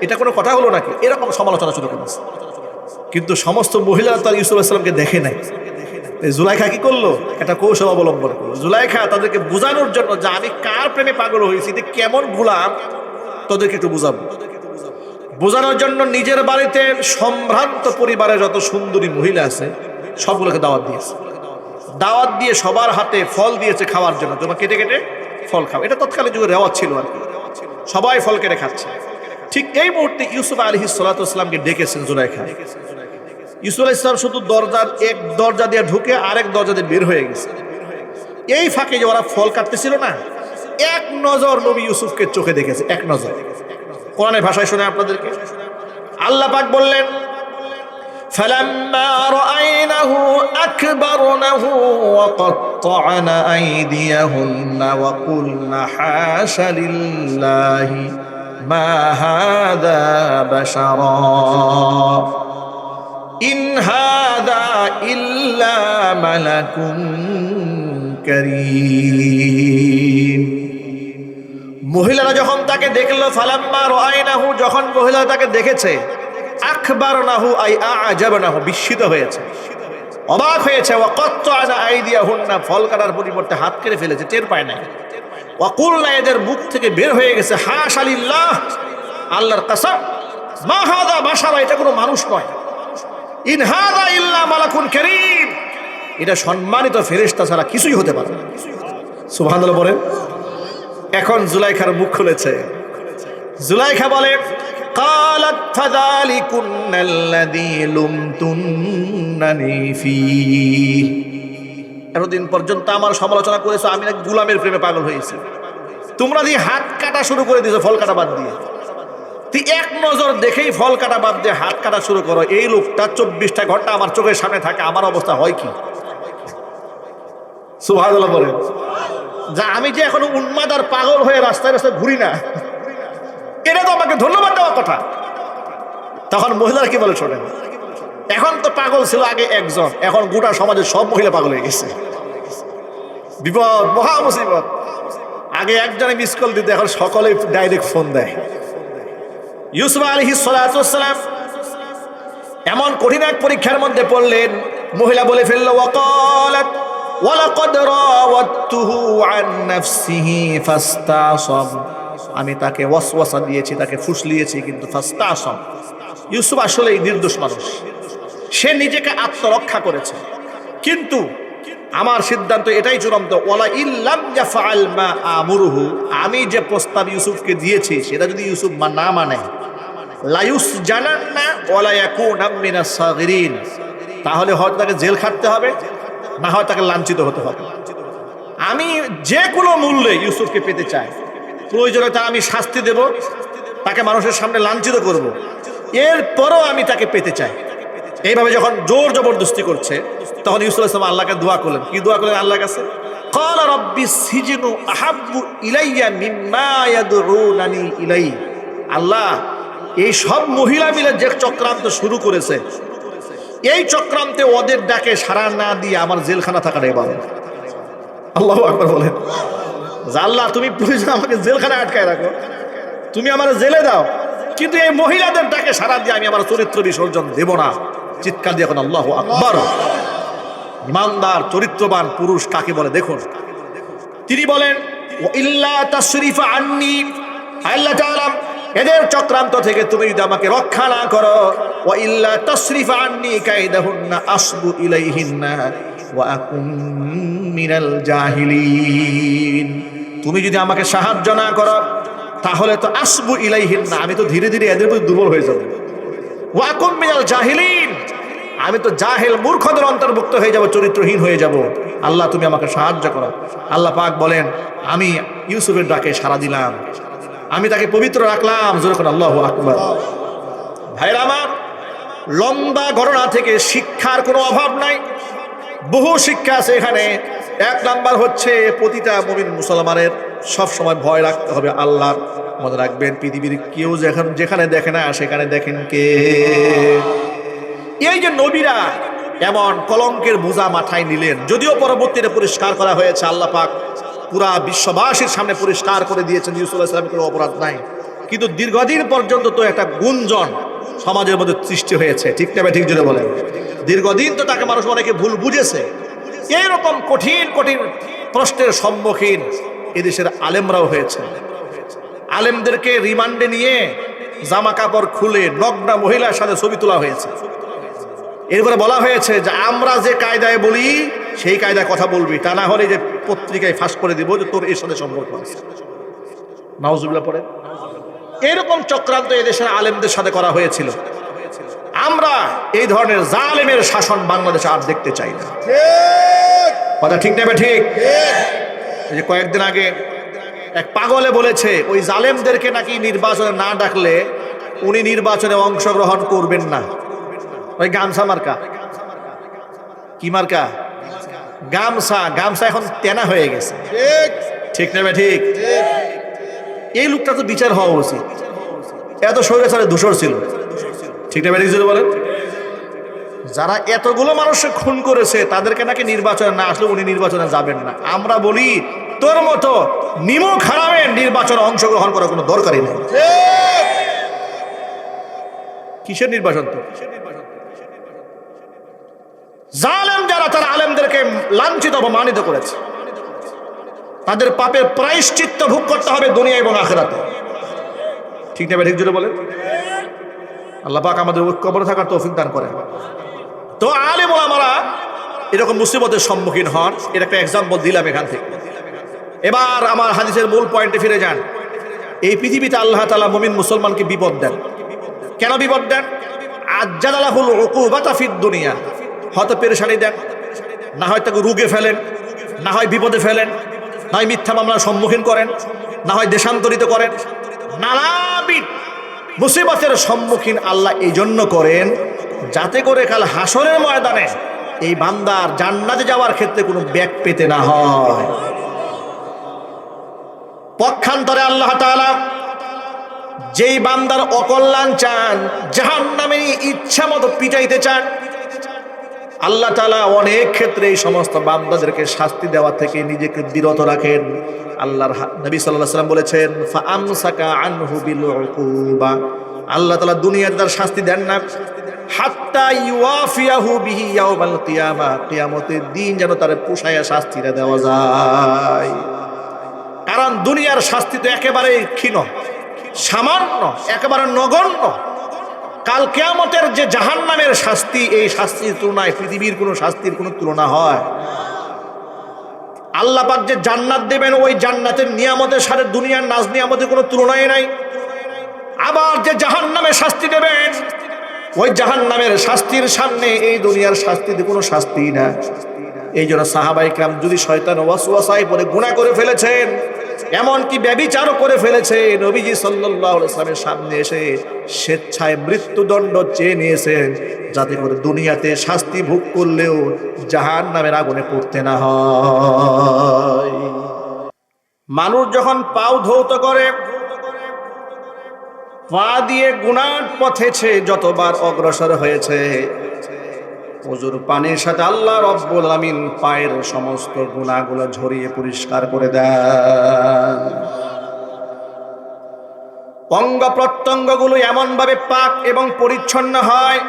এটা কোনো কথা হলো নাকি? এরকম সমালোচনা শুরু করেছে। কিন্তু সমস্ত মহিলারা তার ইউসুফ আলাইহিস সালামকে দেখে নাই। জুলাইখা কি করলো? একটা কৌশল অবলম্বন করলো। জুলাইখা তাদেরকে বোঝানোর জন্য যে আমি কার প্রেমে পাগল হয়েছি, যে কেমন গোলাম, তাদেরকে একটু বুঝাবো। বোঝানোর জন্য নিজের বাড়িতে সম্ভ্রান্ত পরিবারের যত সুন্দরী মহিলা আছে সবগুলোকে দাওয়াত দিয়েছে। দাওয়াত দিয়ে সবার হাতে ফল দিয়েছে খাওয়ার জন্য, তোমরা কেটে কেটে ফল খাও। এটা তৎকালীন যুগে রেওয়াজ ছিল আর কি, সবাই ফল কেটে খাচ্ছে। ঠিক এই মুহূর্তে ইউসুফ আলাইহিস সালাতু ওয়াস সালামকে ডেকেছেন জুলাইখা। ইউসুফ আলাইহিস সালাম শুধু দরজার এক দরজা দিয়ে ঢুকে আরেক দরজা দিয়ে বের হয়ে গেছে। এই ফাঁকে যে ওরা ফল কাটতেছিল না, এক নজর নবী ইউসুফকে চোখে দেখেছে, এক নজর। কোরআনের ভাষায় শুনে আপনাদেরকে আল্লাহ পাক বললেন, فَلَمَّا رَأَيْنَهُ أَكْبَرْنَهُ وَقَطَّعْنَ أَيْدِيَهُنَّ وَقُلْنَ حَاشَ لِلَّهِ مَا هَذَا بَشَرًا إِنْ هَذَا إِلَّا مَلَكٌ كَرِيمٌ। মহিলারা যখন তাকে দেখলো, ফালাম্মা রাআইনাহু, যখন মহিলারা তাকে দেখেছে, আকবারনাহু আই আ'জাবনাহু, বিস্মিত হয়েছে, অবাক হয়েছে। ওয়া কাত্তা'না আইদিয়াহুন্না, ফল কাটার পরিবর্তে হাত কেটে ফেলেছে, টের পায় নাই। ওয়া কুলনা, এদের মুখ থেকে বের হয়ে গেছে, হাশা লিল্লাহ, আল্লাহর কসম, মা হাযা বাশারা, এটা কোনো মানুষ নয়। ইন হাযা ইল্লা মালাকুন কারীম, এটা সম্মানিত ফেরেশতা ছাড়া কিছুই হতে পারে না। সুবহানাল্লাহ বলেন। এখন জুলাইখার মুখ খুলেছে। জুলাইখা বলে, قالت فذلكن الذي لمتنني فيه, এতদিন পর্যন্ত আমার সমালোচনা করেছো, আমি না গোলামের প্রেমে পাগল হয়েছি। তোমরা দিয়ে হাত কাটা শুরু করে দিয়েছো, ফল কাটা বাদ দিয়ে। তুই এক নজর দেখেই ফল কাটা বাদ দিয়ে হাত কাটা শুরু করো। এই লোকটা 24টা ঘন্টা আমার চোখের সামনে থাকে, আমার অবস্থা হয় কি? সুবহানাল্লাহ বলেন। যা আমি যে এখনো উন্মাদ আর পাগল হয়ে রাস্তায় রাস্তায় ঘুরি না, এটা তো আমাকে ধন্যবাদ দেওয়ার কথা। তখন মহিলারা কি বলে শোনেন, এখন তো পাগল ছিল আগে একজন, এখন গোটা সমাজের সব মহিলা পাগল হয়ে গেছে। বিপদ, মহা মুসিবত। আগে একজনে মিস কল দিতে, এখন সকলে ডাইরেক্ট ফোন দেয়। ইউসুফ আলাইহিস সালাতু ওয়াস সালাম এমন কঠিন এক পরীক্ষার মধ্যে পড়লেন, মহিলা বলে ফেলল, ওয়াকালাত ওয়ালাকাদ রাওয়াতুহু আন নাফসিহি ফাস্তাসাম, আমি তাকে ওয়াসওয়াসা দিয়েছি, তাকে ফুসলিয়েছি, কিন্তু ফাস্তাসাম, ইউসুফ আসলে নির্দোষ মানুষ, সে নিজেকে আত্মরক্ষা করেছে। কিন্তু আমার সিদ্ধান্ত এটাই চূড়ান্ত, ওয়ালা ইল্লাম ইয়াফআল মা আমুরুহু, আমি যে প্রস্তাব ইউসুফকে দিয়েছি সেটা যদি ইউসুফ না মানে, লা ইউসজানান্না ওয়ালা ইয়াকুনা মিনাস সাগিরিন, তাহলে হয়তো তাকে জেল খাটতে হবে, না হয় তাকে লাঞ্ছিত হতে হবে। আমি যে কোনো মূল্যে ইউসুফকে পেতে চাই, প্রয়োজনে তা আমি শাস্তি দেব, তাকে মানুষের সামনে লাঞ্ছিত করব, এরপরও আমি তাকে পেতে চাই। এইভাবে যখন জোর জবরদস্তি করছে তখন ইউসুফ আলাইহিস সালাম আল্লাহকে দোয়া করলেন। কি দোয়া করলেন আল্লাহর কাছে? ক্বালা রাব্বিস সিজনু আহাব্বু ইলাইয়া মিম্মা ইয়াদউনানি ইলাই। আল্লাহ, এই সব মহিলা মিলে যে চক্রান্ত শুরু করেছে, এই চক্রান্তে ওদের ডাকে সাড়া না দিয়ে আমার জেলখানা থাকাটাই ভালো। আল্লাহু আকবার বলেন। আল্লাহ, তুমি প্রয়োজন আমাকে জেলখানায় আটকায় রাখো, তুমি আমার জেলে দাও, কিন্তু এই মহিলাদের ডাকে সাড়া দিয়ে আমি আমার চরিত্র বিসর্জন দেব না। চিৎকার দিয়ে এখন আল্লাহু আকবার। ইমানদার চরিত্রবান পুরুষ কাকে বলে দেখুন। তিনি বলেন, ওয়া ইল্লা তাসরিফা আন্নি, আল্লাহ তাআলা এদের চক্রান্ত থেকে তুমি যদি আমাকে রক্ষা না করো, ওয়া ইল্লা তাসরিফা আন্নি কাইদাহুন্না আসবু ইলাইহিন্না ওয়া আকুম মিনাল জাহিলিন, তুমি যদি আমাকে সাহায্য না করো তাহলে তো আসবু ইলাইহিন্না, আমি তো ধীরে ধীরে এদের প্রতি দুর্বল হয়ে যাব, ওয়া আকুম মিনাল জাহিলিন, আমি তো জাহেল মূর্খদের অন্তর্ভুক্ত হয়ে যাব, চরিত্রহীন হয়ে যাব। আল্লাহ, তুমি আমাকে সাহায্য করো। আল্লাহ পাক বলেন, আমি ইউসুফের ডাকে সাড়া দিলাম, আমি তাকে পবিত্র রাখলাম। জোরে করে আল্লাহু আকবার। ভাইরা আমার, লম্বা ঘটনা থেকে শিক্ষার কোনো অভাব নাই, বহু শিক্ষা আছে এখানে। এক নাম্বার হচ্ছে, প্রতিটা মুমিন মুসলমানের সব সময় ভয় রাখতে হবে আল্লাহর। মনে রাখবেন, পৃথিবীর কেউ যেখানে দেখে না সেখানে দেখেন কে। এই যে নবীরা এমন কলঙ্কের বোঝা মাথায় নিলেন, যদিও পরবর্তীতে পরিষ্কার করা হয়েছে, আল্লাহ পাক পুরা বিশ্ববাসীর সামনে পরিষ্কার করে দিয়েছেন ইউসুফ আলাইহিস সালামের কোনো অপরাধ নাই, কিন্তু দীর্ঘদিন পর্যন্ত তো একটা গুঞ্জন সমাজের মধ্যে সৃষ্টি হয়েছে, ঠিক না? ঠিক জোরে বলেন। দীর্ঘদিন তো তাকে মানুষ অনেকে ভুল বুঝেছে। এইরকম কঠিন কঠিন প্রশ্নের সম্মুখীন এদেশের আলেমরাও হয়েছে। আলেমদেরকে রিমান্ডে নিয়ে জামা কাপড় খুলে নগ্না মহিলার সাথে ছবি তোলা হয়েছে। এরপরে বলা হয়েছে যে আমরা যে কায়দায় বলি সেই কায়দায় কথা বলবি, তা না হলে যে পত্রিকায় ফাঁস করে দিব যে তোর এর সাথে সম্পর্ক আছে। নাউজুবিল্লাহ পড়ে। এরকম চক্রান্ত এদেশের আলেমদের সাথে করা হয়েছিল। আমরা এই ধরনের জালেমের শাসন বাংলাদেশে আর দেখতে চাই না। কথা ঠিক নেবে? ঠিক। এই যে কয়েকদিন আগে এক পাগলে বলেছে ওই জালেমদেরকে নাকি নির্বাচনে না ডাকলে উনি নির্বাচনে অংশগ্রহণ করবেন না। ওই গামছা মার্কা, কি মার্কা? গামছা। গামছা এখন তেনা হয়ে গেছে, ঠিক নেবে? ঠিক। এই লোকটা তো বিচার হওয়া উচিত, এত স্বৈরাচারে দূষর ছিল, ঠিক নেবে? ঠিক বলেন। যারা এতগুলো মানুষকে খুন করেছে তাদেরকে নাকি নির্বাচনে না আসলে উনি নির্বাচনে যাবেন না। আমরা বলি তোর মতো নিমক হারামের নির্বাচনে অংশগ্রহণ করার কোনো দরকারই নেই। কিসের নির্বাচন? তো জালেম যারা, তারা আলেমদেরকে লাঞ্ছিত অপমানিত করেছে, তাদের পাপের প্রায়শ্চিত্ত ভোগ করতে হবে দুনিয়া এবং আখিরাতে, ঠিক না? ঠিক জোরে বলেন। আল্লাহ পাক আমাদের ঐক্যবদ্ধ থাকার তৌফিক দান করেন। তো আলেম ওলামারা এরকম মুসিবতের সম্মুখীন হন, এর একটা এক্সাম্পল দিলাম এখান থেকে। এবার আমার হাদিসের মূল পয়েন্টে ফিরে যান। এই পৃথিবীতে আল্লাহ তাআলা মুমিন মুসলমানকে বিপদ দেন। কেন বিপদ দেন? আজ্জালাহুল উকুবাতা ফিদ দুনিয়া, হয়তো পেরেশানি দেন, না হয় তাকে রোগে ফেলেন, না হয় বিপদে ফেলেন, না হয় মিথ্যা মামলার সম্মুখীন করেন, না হয় দেশান্তরিত করেন। নানাবিধ মুসিবতের সম্মুখীন আল্লাহ এই জন্য করেন যাতে করে কাল হাসরের ময়দানে এই বান্দার জান্নাতে যাওয়ার ক্ষেত্রে কোনো ব্যাগ পেতে না হয়। পক্ষান্তরে আল্লাহ তাআলা যেই বান্দার অকল্যাণ চান, জাহান্নামে ইচ্ছা মতো পিটাইতে চান, আল্লাহ তাআলা অনেক ক্ষেত্রে এই সমস্ত বান্দাদেরকে শাস্তি দেওয়া থেকে নিজেকে বিরত রাখেন। আল্লাহর নবী সাল্লাল্লাহু আলাইহি ওয়াসাল্লাম বলেছেন, ফাআমসাকা আনহু বিল উকুবা, আল্লাহ তাআলা দুনিয়ার তার শাস্তি দেন না হাত্তা ইউয়াফিয়াহু বিহি ইয়াউমাল কিয়ামা, কিয়ামতের দিন যেন তার পোষায়া শাস্তিটা দেওয়া যায়। কারণ দুনিয়ার শাস্তি তো একেবারে ক্ষীণ, সামান্য, একেবারে নগণ্য। কাল কিয়ামতের যে জাহান্নামের শাস্তি, এই শাস্তির তুলনায় পৃথিবীর কোনো শাস্তির কোনো তুলনা হয়? আল্লাহ পাক যে জান্নাত দেবেন, ওই জান্নাতের নিয়ামতের সাথে দুনিয়ার নাজ নিয়ামতের কোনো তুলনাই নাই। আবার যে জাহান্নামের শাস্তি দেবেন, ওই জাহান্নামের শাস্তির সামনে এই দুনিয়ার শাস্তিতে কোনো শাস্তি না। এই জন্য সাহাবায়ে কেরাম যদি শয়তান ওয়াসওয়াসায় পড়ে গুনাহ করে ফেলেছেন, এমনকি ব্যভিচারও করে ফেলেছে, নবীজি সাল্লাল্লাহু আলাইহি ওয়াসাল্লামের সামনে এসে স্বেচ্ছায় মৃত্যুদণ্ড চেয়ে নিয়েছেন, যাতে করে দুনিয়াতে শাস্তি ভোগ করলেও জাহান্নামের আগুনে পড়তে না হয়। মানুষ যখন পাও ধৌত করে, পা দিয়ে গুনার পথেছে যতবার অগ্রসর হয়েছে, ওযুর পানির সাথে আল্লাহ রাব্বুল আলামিন পায়ের সমস্ত গুনাহগুলো ঝরিয়ে পরিষ্কার করে দেন। অঙ্গ প্রত্যঙ্গগুলো এমন ভাবে পাক এবং পরিচ্ছন্ন হয়,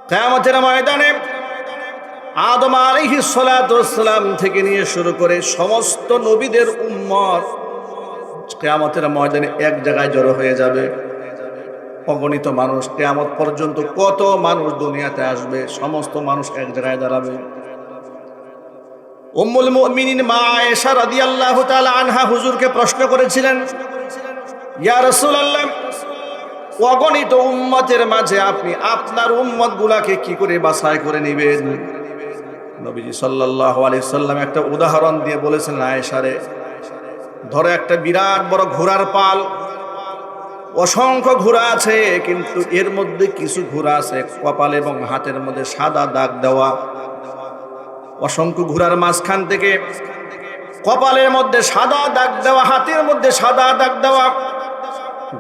কিয়ামতের ময়দানে আদম আলাইহিস সালাতু ওয়াস সালাম থেকে নিয়ে শুরু করে সমস্ত নবীদের উম্মত কিয়ামতের ময়দানে এক জায়গায় জড়ো হয়ে যাবে। অগণিত মানুষ, কিয়ামত পর্যন্ত কত মানুষ দুনিয়াতে আসবে, সমস্ত মানুষ এক জায়গায় দাঁড়াবে। উম্মুল মুমিনিন মা আয়েশা রাদিয়াল্লাহু তাআলা আনহা হুজুরকে প্রশ্ন করেছিলেন, ইয়া রাসূলুল্লাহ, অগণিত উম্মতের মাঝে আপনি আপনার উম্মতগুলোকে কি করে বাছাই করে নেবেন? নবীজি সাল্লাল্লাহু আলাইহি সাল্লাম একটা উদাহরণ দিয়ে বলেছেন, আয়েশা রে, ধরো একটা বিরাট বড় ঘোড়ার পাল, অসংখ্য ঘোড়া আছে, কিন্তু এর মধ্যে কিছু ঘোড়া আছে কপাল এবং হাতের মধ্যে সাদা দাগ দেওয়া। অসংখ্য ঘোড়ার মাঝখান থেকে কপালের মধ্যে সাদা দাগ দেওয়া, হাতের মধ্যে সাদা দাগ দেওয়া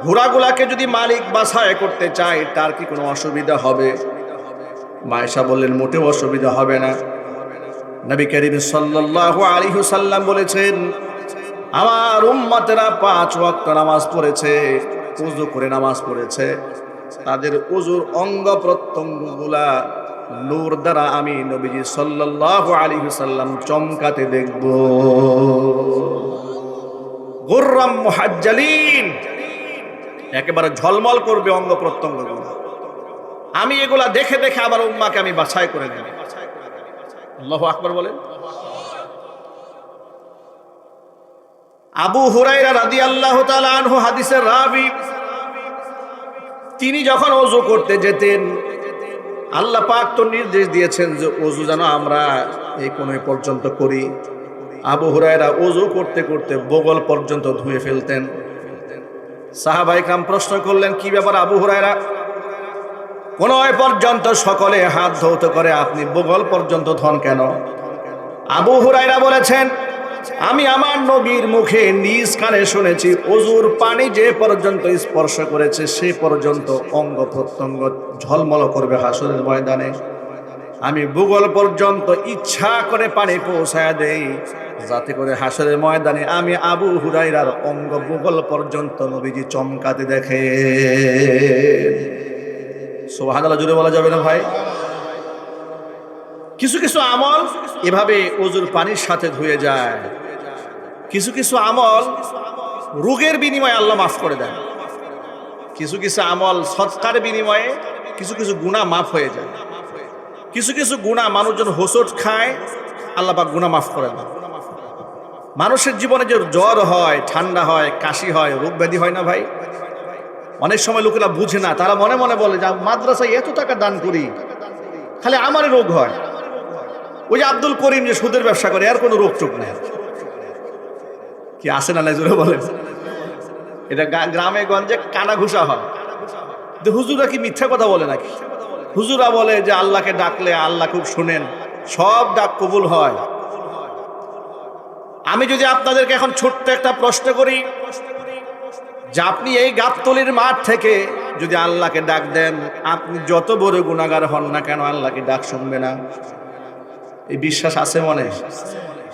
ঘোড়াগুলাকে যদি মালিক বাছাই করতে চায়, তার কি কোনো অসুবিধা হবে? মায়েশা বললেন, মোটেও অসুবিধা হবে না। নবী করিম সাল্লাল্লাহু আলাইহি ওয়াসাল্লাম বলেছেন, আমার উম্মতেরা 5 ওয়াক্ত নামাজ পড়েছে, ওযু করে নামাজ পড়েছে, তাদের ওযুর অঙ্গ প্রত্যঙ্গগুলা নূর দ্বারা আমি নবীজি সাল্লাল্লাহু আলাইহি ওয়াসাল্লাম চমকাতে দেখব। গুররাম মুহাজ্জালিন, একেবারে ঝলমল করবে অঙ্গ প্রত্যঙ্গগুলো। আমি এগুলা দেখে দেখে আমার উম্মাকে আমি বাছাই করে দেব। আল্লাহু আকবার বলেন। আবু হুরায়রা রাদিয়াল্লাহু তাআলা আনহু হাদিসের রাবী, তিনি যখন ওযু করতে যেতেন, আল্লাহ পাক তো নির্দেশ দিয়েছেন যে ওযু যেন আমরা এই কোণ পর্যন্ত করি। আবু হুরায়রা ওযু করতে করতে বগল পর্যন্ত ধুয়ে ফেলতেন। সাহাবায়ে কেরাম প্রশ্ন করলেন, কি ব্যাপার আবু হুরায়রা, কোন পর্যন্ত সকলে হাত ধৌত করে, আপনি বগল পর্যন্ত ধন কেন? আবু হুরায়রা বলেছেন, আমি আমার নবীর মুখে নিজ কানে শুনেছি, ওযুর পানি যে পর্যন্ত স্পর্শ করেছে সে পর্যন্ত অঙ্গ প্রত্যঙ্গ ঝলমল করবে হাসরের ময়দানে। আমি বুগল পর্যন্ত ইচ্ছা করে পানি পৌঁছায় দেই, যাতে করে হাসরের ময়দানে আমি আবু হুরায়রার অঙ্গ বুগল পর্যন্ত নবীজি চমকাতে দেখে। সুবহানাল্লাহ, জোরে বলা যাবে না ভাই? কিছু কিছু আমল এভাবে ওযুর পানির সাথে ধুয়ে যায়, কিছু কিছু আমল রোগের বিনিময়ে আল্লাহ মাফ করে দেন, কিছু কিছু আমল সৎকার বিনিময়ে কিছু কিছু গুনাহ মাফ হয়ে যায়, কিছু কিছু গুনাহ মানুষজন হোঁচট খায়, আল্লাহ পাক গুনাহ মাফ করে দেন। মানুষের জীবনে যে জ্বর হয়, ঠান্ডা হয়, কাশি হয়, রোগ ব্যাধি হয় না ভাই, অনেক সময় লোকেরা বুঝে না, তারা মনে মনে বলে যে মাদ্রাসায় এত টাকা দান করি, খালি আমারই রোগ হয়। ওই যে আব্দুল করিম যে সুদের ব্যবসা করে, আর কোনো রোগ চোখ নেই, কি আসে না? জোরে বলেন। এটা গ্রামে গঞ্জে কানা ঘুষা হয়। হুজুরা কি মিথ্যা কথা বলে নাকি? হুজুরা বলে যে আল্লাহকে ডাকলে আল্লাহ খুব শুনেন, সব ডাক কবুল হয়। আমি যদি আপনাদেরকে এখন ছোট্ট একটা প্রশ্ন করি, যে আপনি এই গাবতলির মাঠ থেকে যদি আল্লাহকে ডাক দেন, আপনি যত বড় গুনাহগার হন না কেন, আল্লাহকে ডাক শুনবে না? এই বিশ্বাস আছে মনে?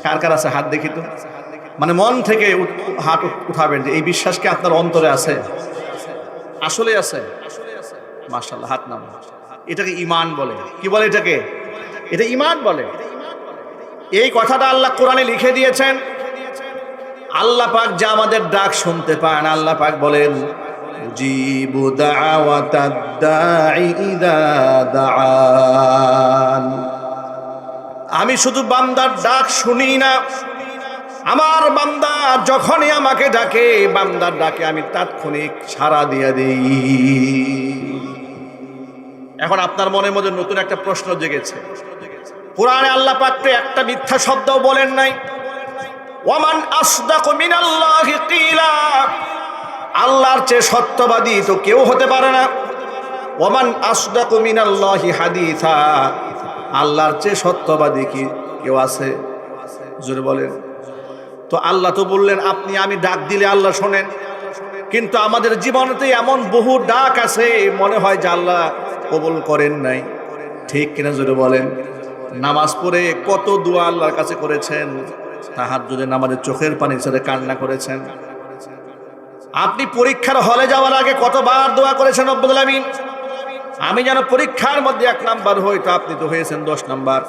কার কার আছে? হাত দেখি তো। মানে মন থেকে হাত উঠাবেন যে এই বিশ্বাস কি আপনার অন্তরে আছে? আসলে আছে? মাশাআল্লাহ, হাত নাম। এটাকে ঈমান বলে। কি বলে এটাকে? এটা ঈমান বলে। এই কথাটা আল্লাহ কোরআনে লিখে দিয়েছেন। আল্লাহ পাক যে আমাদের ডাক শুনতে পান, আল্লাহ পাক বলেন, উজিবু দাওয়াতাদ দাঈ ইযা দাআন। আমি শুধু বান্দার ডাক শুনি না, আমার বান্দা যখনই আমাকে ডাকে, বান্দার ডাকে আমি তাৎক্ষণিক সাড়া দিয়ে দিই। এখন আপনার মনের মধ্যে নতুন একটা প্রশ্ন জেগেছে। কোরআনে আল্লাহ পাক তো একটা মিথ্যা শব্দও বলেন নাই। ওয়ামান আসদাকু মিনাল্লাহি কিলা, আল্লাহর চেয়ে সত্যবাদী তো কেউ হতে পারে না। ওয়ামান আসদাকু মিনাল্লাহি হাদিসা, আল্লাহর চেয়ে সত্যবাদী কি কেউ আছে? জোরে বলেন। তো আল্লাহ তো বললেন আপনি আমি ডাক দিলে আল্লাহ শোনেন, কিন্তু আমাদের জীবনেতে এমন বহু ডাক আছে মনে হয় যে আল্লাহ কবুল করেন নাই। ঠিক কিনা জোরে বলেন। নামাজ পড়ে কত দোয়া আল্লাহর কাছে করেছেন, তাহাজ্জুদে নামাজে চোখের পানি ছেড়ে কান্না করেছেন। আপনি পরীক্ষার হলে যাওয়ার আগে কতবার দোয়া করেছেন রব্বুল আলামিন, আমি যেন পরীক্ষার মধ্যে 1 নাম্বার হই, তো আপনি তো হয়েছেন 10 নাম্বার।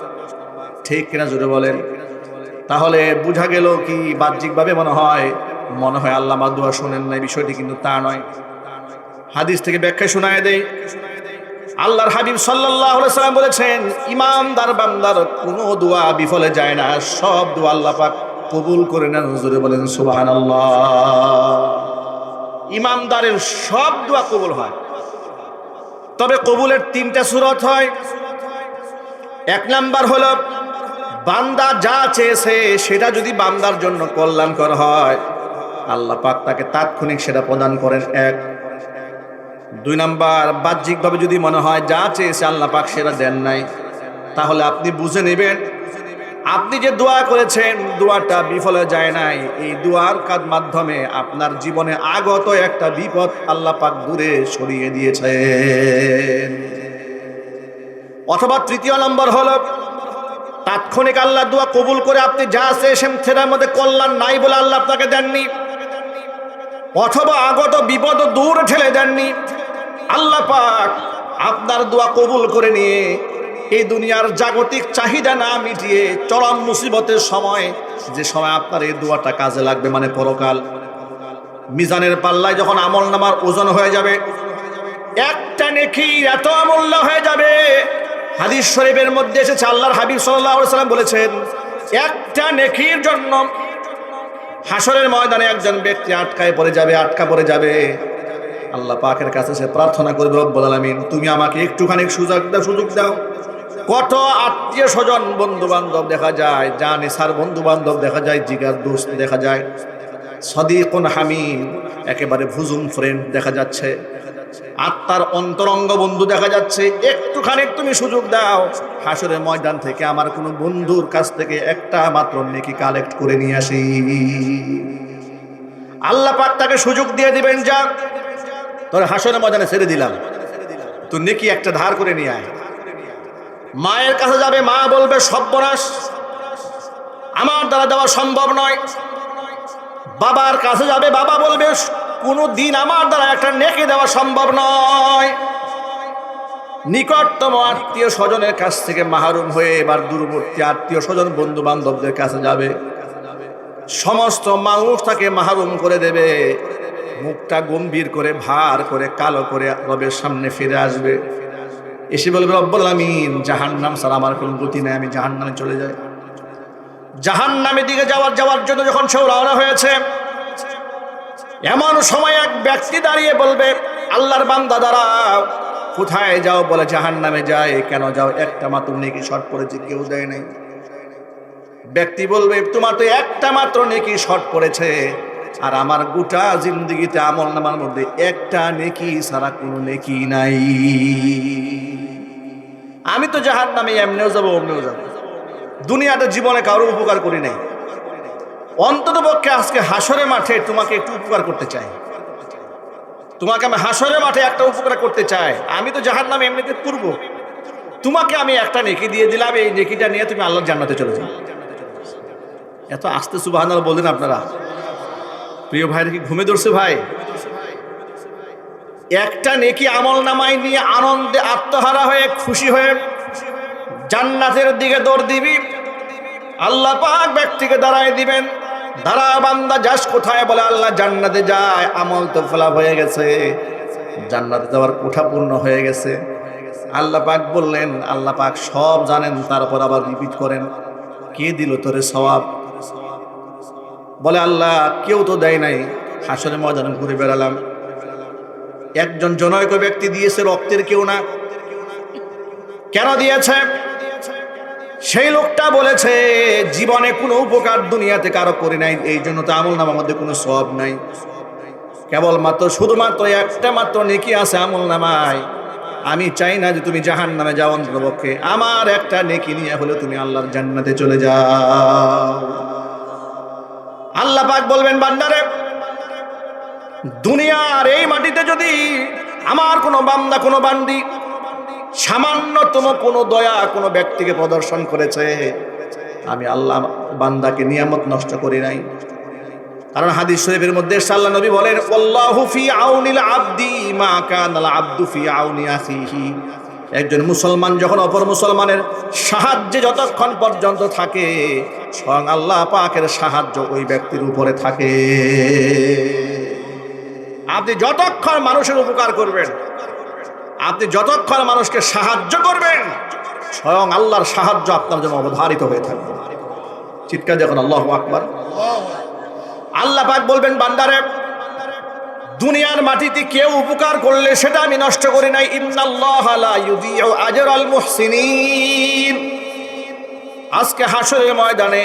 ঠিক কিনা জোরে বলেন। তাহলে বুঝা গেল কি বাহ্যিকভাবে মনে হয় আল্লাহ আমার দোয়া শোনেন নাই, বিষয়টি কিন্তু তা নয়। হাদিস থেকে ব্যাখ্যা শোনায় দেই। আল্লাহর হাবিব সাল্লাল্লাহু আলাইহি সাল্লাম বলেছেন, ইমানদার বান্দার কোনো দোয়া বিফলে যায় না, সব দোয়া আল্লাহ পাক কবুল করে নেন। জোরে বলেন সুবহানাল্লাহ। ইমানদারের সব দোয়া কবুল হয়, তবে কবুলের 3টা সূরত হয়। 1 নাম্বার হলো বান্দা যা চেয়েছে সেটা যদি বান্দার জন্য কল্যাণকর হয়, আল্লাহ পাক তাকে তাৎক্ষণিক সেটা প্রদান করেন। 1। 2 নাম্বার, বাহ্যিকভাবে যদি মনে হয় যা চেয়েছে আল্লাহ পাক সেটা দেন নাই, তাহলে আপনি বুঝে নেবেন আপনি যে দোয়া করেছেন দোয়াটা বিফলে যায় নাই, এই দোয়ার মাধ্যমে আপনার জীবনে আগত একটা বিপদ আল্লাহ পাক দূরে সরিয়ে দিয়েছেন। অথবা 3য় নম্বর হলো তাৎক্ষণিক আল্লাহ দোয়া কবুল করে আপনি যা চেয়েছেন সেটার মধ্যে কল্যাণ নাই বলে আল্লাহ আপনাকে দেননি, অথবা আগত বিপদ দূর ঠেলে দেননি। আল্লাহ পাক আপনার দোয়া কবুল করে নিয়ে এই দুনিয়ার জাগতিক চাহিদা না মিটিয়ে চরম মুসিবতের সময়, যে সময় আপনার এই দোয়াটা কাজে লাগবে, মানে পরকাল মিজানের পাল্লায় যখন আমলনামার ওজন হয়ে যাবে, একটা নেকি এত অমূল্য হয়ে যাবে। হাদিস শরীফের মধ্যে এসেছে, আল্লাহর হাবিব সাল্লাল্লাহু আলাইহি সাল্লাম বলেছেন, একটা নেকির জন্য হাসরের ময়দানে একজন ব্যক্তি আটকা পড়ে যাবে। আল্লাহ পাকের কাছে সে প্রার্থনা করবে, রব্বুল আলামিন তুমি আমাকে একটুখানি সুযোগ দাও। কত আত্মীয় স্বজন বন্ধু বান্ধব দেখা যায়, জানিসার বন্ধু বান্ধব দেখা যায়, জিগার দোস্ত দেখা যায়, সদিকুন হামিম একেবারে ভুজুম ফ্রেন্ড দেখা যাচ্ছে, আত্মার অন্তরঙ্গ বন্ধু দেখা যাচ্ছে। একটুখানি তুমি সুযোগ দাও, হাসরের ময়দান থেকে আমার কোনো বন্ধুর কাছ থেকে একটা মাত্র নেকি কালেক্ট করে নিয়ে আসি। আল্লাহ পাক তাকে সুযোগ দিয়ে দিবেন, যা তোর হাসরের ময়দানে ছেড়ে দিলাম, তুই নেকি একটা ধার করে নিয়ে আয়। মায়ের কাছে যাবে, মা বলবে সর্বনাশ, আমার দ্বারা দেওয়া সম্ভব নয়। বাবার কাছে যাবে, বাবা বলবে কোনো দিন আমার দ্বারা একটা নেকি দেওয়া সম্ভব নয়। নিকটতম আত্মীয় স্বজনের কাছ থেকে মাহরুম হয়ে এবার দূরবর্তী আত্মীয় স্বজন বন্ধু বান্ধবদের কাছে যাবে, সমস্ত মানুষ তাকে মাহরুম করে দেবে। মুখটা গম্ভীর করে ভার করে কালো করে রবের সামনে ফিরে আসবে, এসে বলবে, রব্বুল আলামিন জাহান্নাম ছাড়া আমার কোনো গতি নেই, আমি জাহান্নামে চলে যাই। জাহান্নামের দিকে যাওয়ার জন্য যখন সে রওনা হয়েছে, এমন সময় এক ব্যক্তি দাঁড়িয়ে বলবে, আল্লাহর বান্দা দাঁড়াও। কোথায় যাও? বলে জাহান্নামে যায়। কেন যাও? একটা মাত্র নেকি শর্ট পড়েছে, কেউ দেয় নাই। ব্যক্তি বলবে, তোমার তো একটা মাত্র নেকি শর্ট পড়েছে, আর আমার গোটা জিন্দেগিতে আমলনামার মধ্যে একটা নেকি ছাড়া কোনো নেকি নাই। আমি তো জাহান্নামে এমনিও যাবো অমনিও যাবো, দুনিয়াতে জীবনে কারো উপকার করি নাই। অন্তত পক্ষে আজকে হাসরের মাঠে তোমাকে একটু উপকার করতে চাই, তোমাকে আমি হাসরের মাঠে একটা উপকার করতে চাই। আমি তো জাহান্নামে এমনিতে পূর্ব, তোমাকে আমি একটা নেকি দিয়ে দিলাম, এই নেকিটা নিয়ে তুমি আল্লাহর জান্নাতে চলে যাও। এত আস্তে সুবহানাল্লাহ বলেন আপনারা। প্রিয় ভাইরা কি ঘুমে ধরছে ভাই? একটা নেকি আমলনামায় নিয়ে আনন্দে আত্মহারা হয়ে খুশি হয়ে জান্নাতের দিকে দৌড় দিবি, আল্লাহ পাক ব্যক্তিকে দাঁড়ায় দিবেন, দাঁড়া বান্দা যাস কোথায়? বলে আল্লাহ জান্নাতে যায়। আমল তো ফেলা হয়ে গেছে, জান্নাতে যাওয়ার কোঠা পূর্ণ হয়ে গেছে। আল্লাহ পাক বললেন, আল্লাহ পাক সব জানেন, তারপর আবার রিপিট করেন, কে দিল তোরে সওয়াব? বলে আল্লাহ কেউ তো দেয় নাই, হাসরের ময়দানে ঘুরে বেড়ালাম, একজন জনৈক ব্যক্তি দিয়েছে, রক্তের কেউ না। কেন দিয়েছে? সেই লোকটা বলেছে জীবনে কোনো উপকার দুনিয়াতে কারো করে নাই, এই জন্য তো আমলনামার মধ্যে কোনো সওয়াব নাই। কেবলমাত্র শুধুমাত্র একটা মাত্র নেকি আছে আমলনামায়। আমি চাই না যে তুমি জাহান্নামে যাও, অন্ততপক্ষে আমার একটা নেকি নিয়ে হলে তুমি আল্লাহর জান্নাতে চলে যাও। আল্লাহ পাক বলবেন, বান্দারে, দুনিয়ার এই মাটিতে যদি আমার কোনো বান্দা কোনো বান্দি সামান্যতম কোনো দয়া কোনো ব্যক্তিকে প্রদর্শন করেছে, আমি আল্লাহ বান্দাকে নিয়ামত নষ্ট করি নাই। কারণ হাদিস শরীফের মধ্যে আল্লাহ নবী বলেন, আল্লাহু ফি আউনিল আবদি মা কানাল আবদু ফি আউনি আখিহি। একজন মুসলমান যখন অপর মুসলমানের সাহায্যে যতক্ষণ পর্যন্ত থাকে, স্বয়ং আল্লাহ পাকের সাহায্য ওই ব্যক্তির উপরে থাকে। আপনি যতক্ষণ মানুষের উপকার করবেন, আপনি যতক্ষণ মানুষকে সাহায্য করবেন, স্বয়ং আল্লাহর সাহায্য আপনার জন্য অবধারিত হয়ে থাকবে। চিৎকার যখন আল্লাহু আকবার। আল্লাহ পাক বলবেন, বান্দারে, দুনিয়ার মাটিতে কেউ উপকার করলে সেটা আমি নষ্ট করি নাই। ইন্নাল্লাহা লা ইউযিউ আজরাল মুহসিনিন। আজকে হাসরের ময়দানে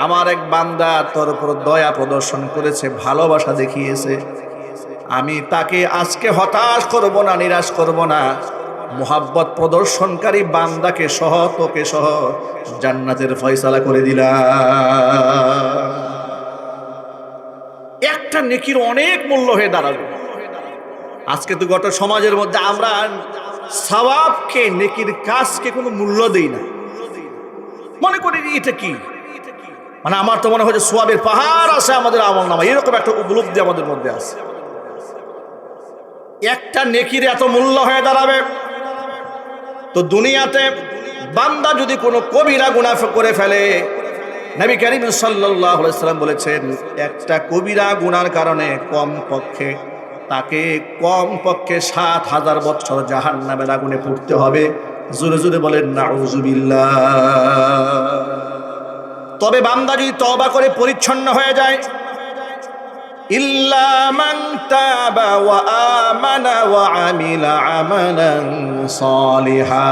আমার এক বান্দা তোর উপর দয়া প্রদর্শন করেছে, ভালোবাসা দেখিয়েছে, আমি তাকে আজকে হতাশ করব না, নিরাশ করব না। মুহাব্বত প্রদর্শনকারী বান্দাকে সহ তোকে সহ জান্নাতের ফয়সালা করে দিলাম। একটা নেকির অনেক মূল্য হয়ে দাঁড়াবে। আজকে তো গোটা সমাজের মধ্যে আমরা সওয়াবকে, নেকির কাজকে কোনো মূল্য দেই না, মনে করি এটা কি, মানে আমার তো মনে হয় যে সওয়াবের পাহাড় আছে আমাদের আমলনামা, এরকম একটা উপলব্ধি আমাদের মধ্যে আছে। একটা নেকির এত মূল্য হয়ে দাঁড়াবে। তো দুনিয়াতে বান্দা যদি কোনো কবিরা গুনাহ করে ফেলে, নবী করিম সাল্লাল্লাহু আলাইহি সাল্লাম বলেছেন, একটা কবিরা গুনার কারণে তাকে কমপক্ষে ৭,০০০ বছর জাহান্নামের আগুনে পুড়তে হবে। জোরে জোরে বলেন নাউযুবিল্লাহ। তবে বান্দা যদি তওবা করে পরিচ্ছন্ন হয়ে যায়, ইল্লা মান তাবা ওয়া আমানা ওয়া আমিলা আমালান সালিহা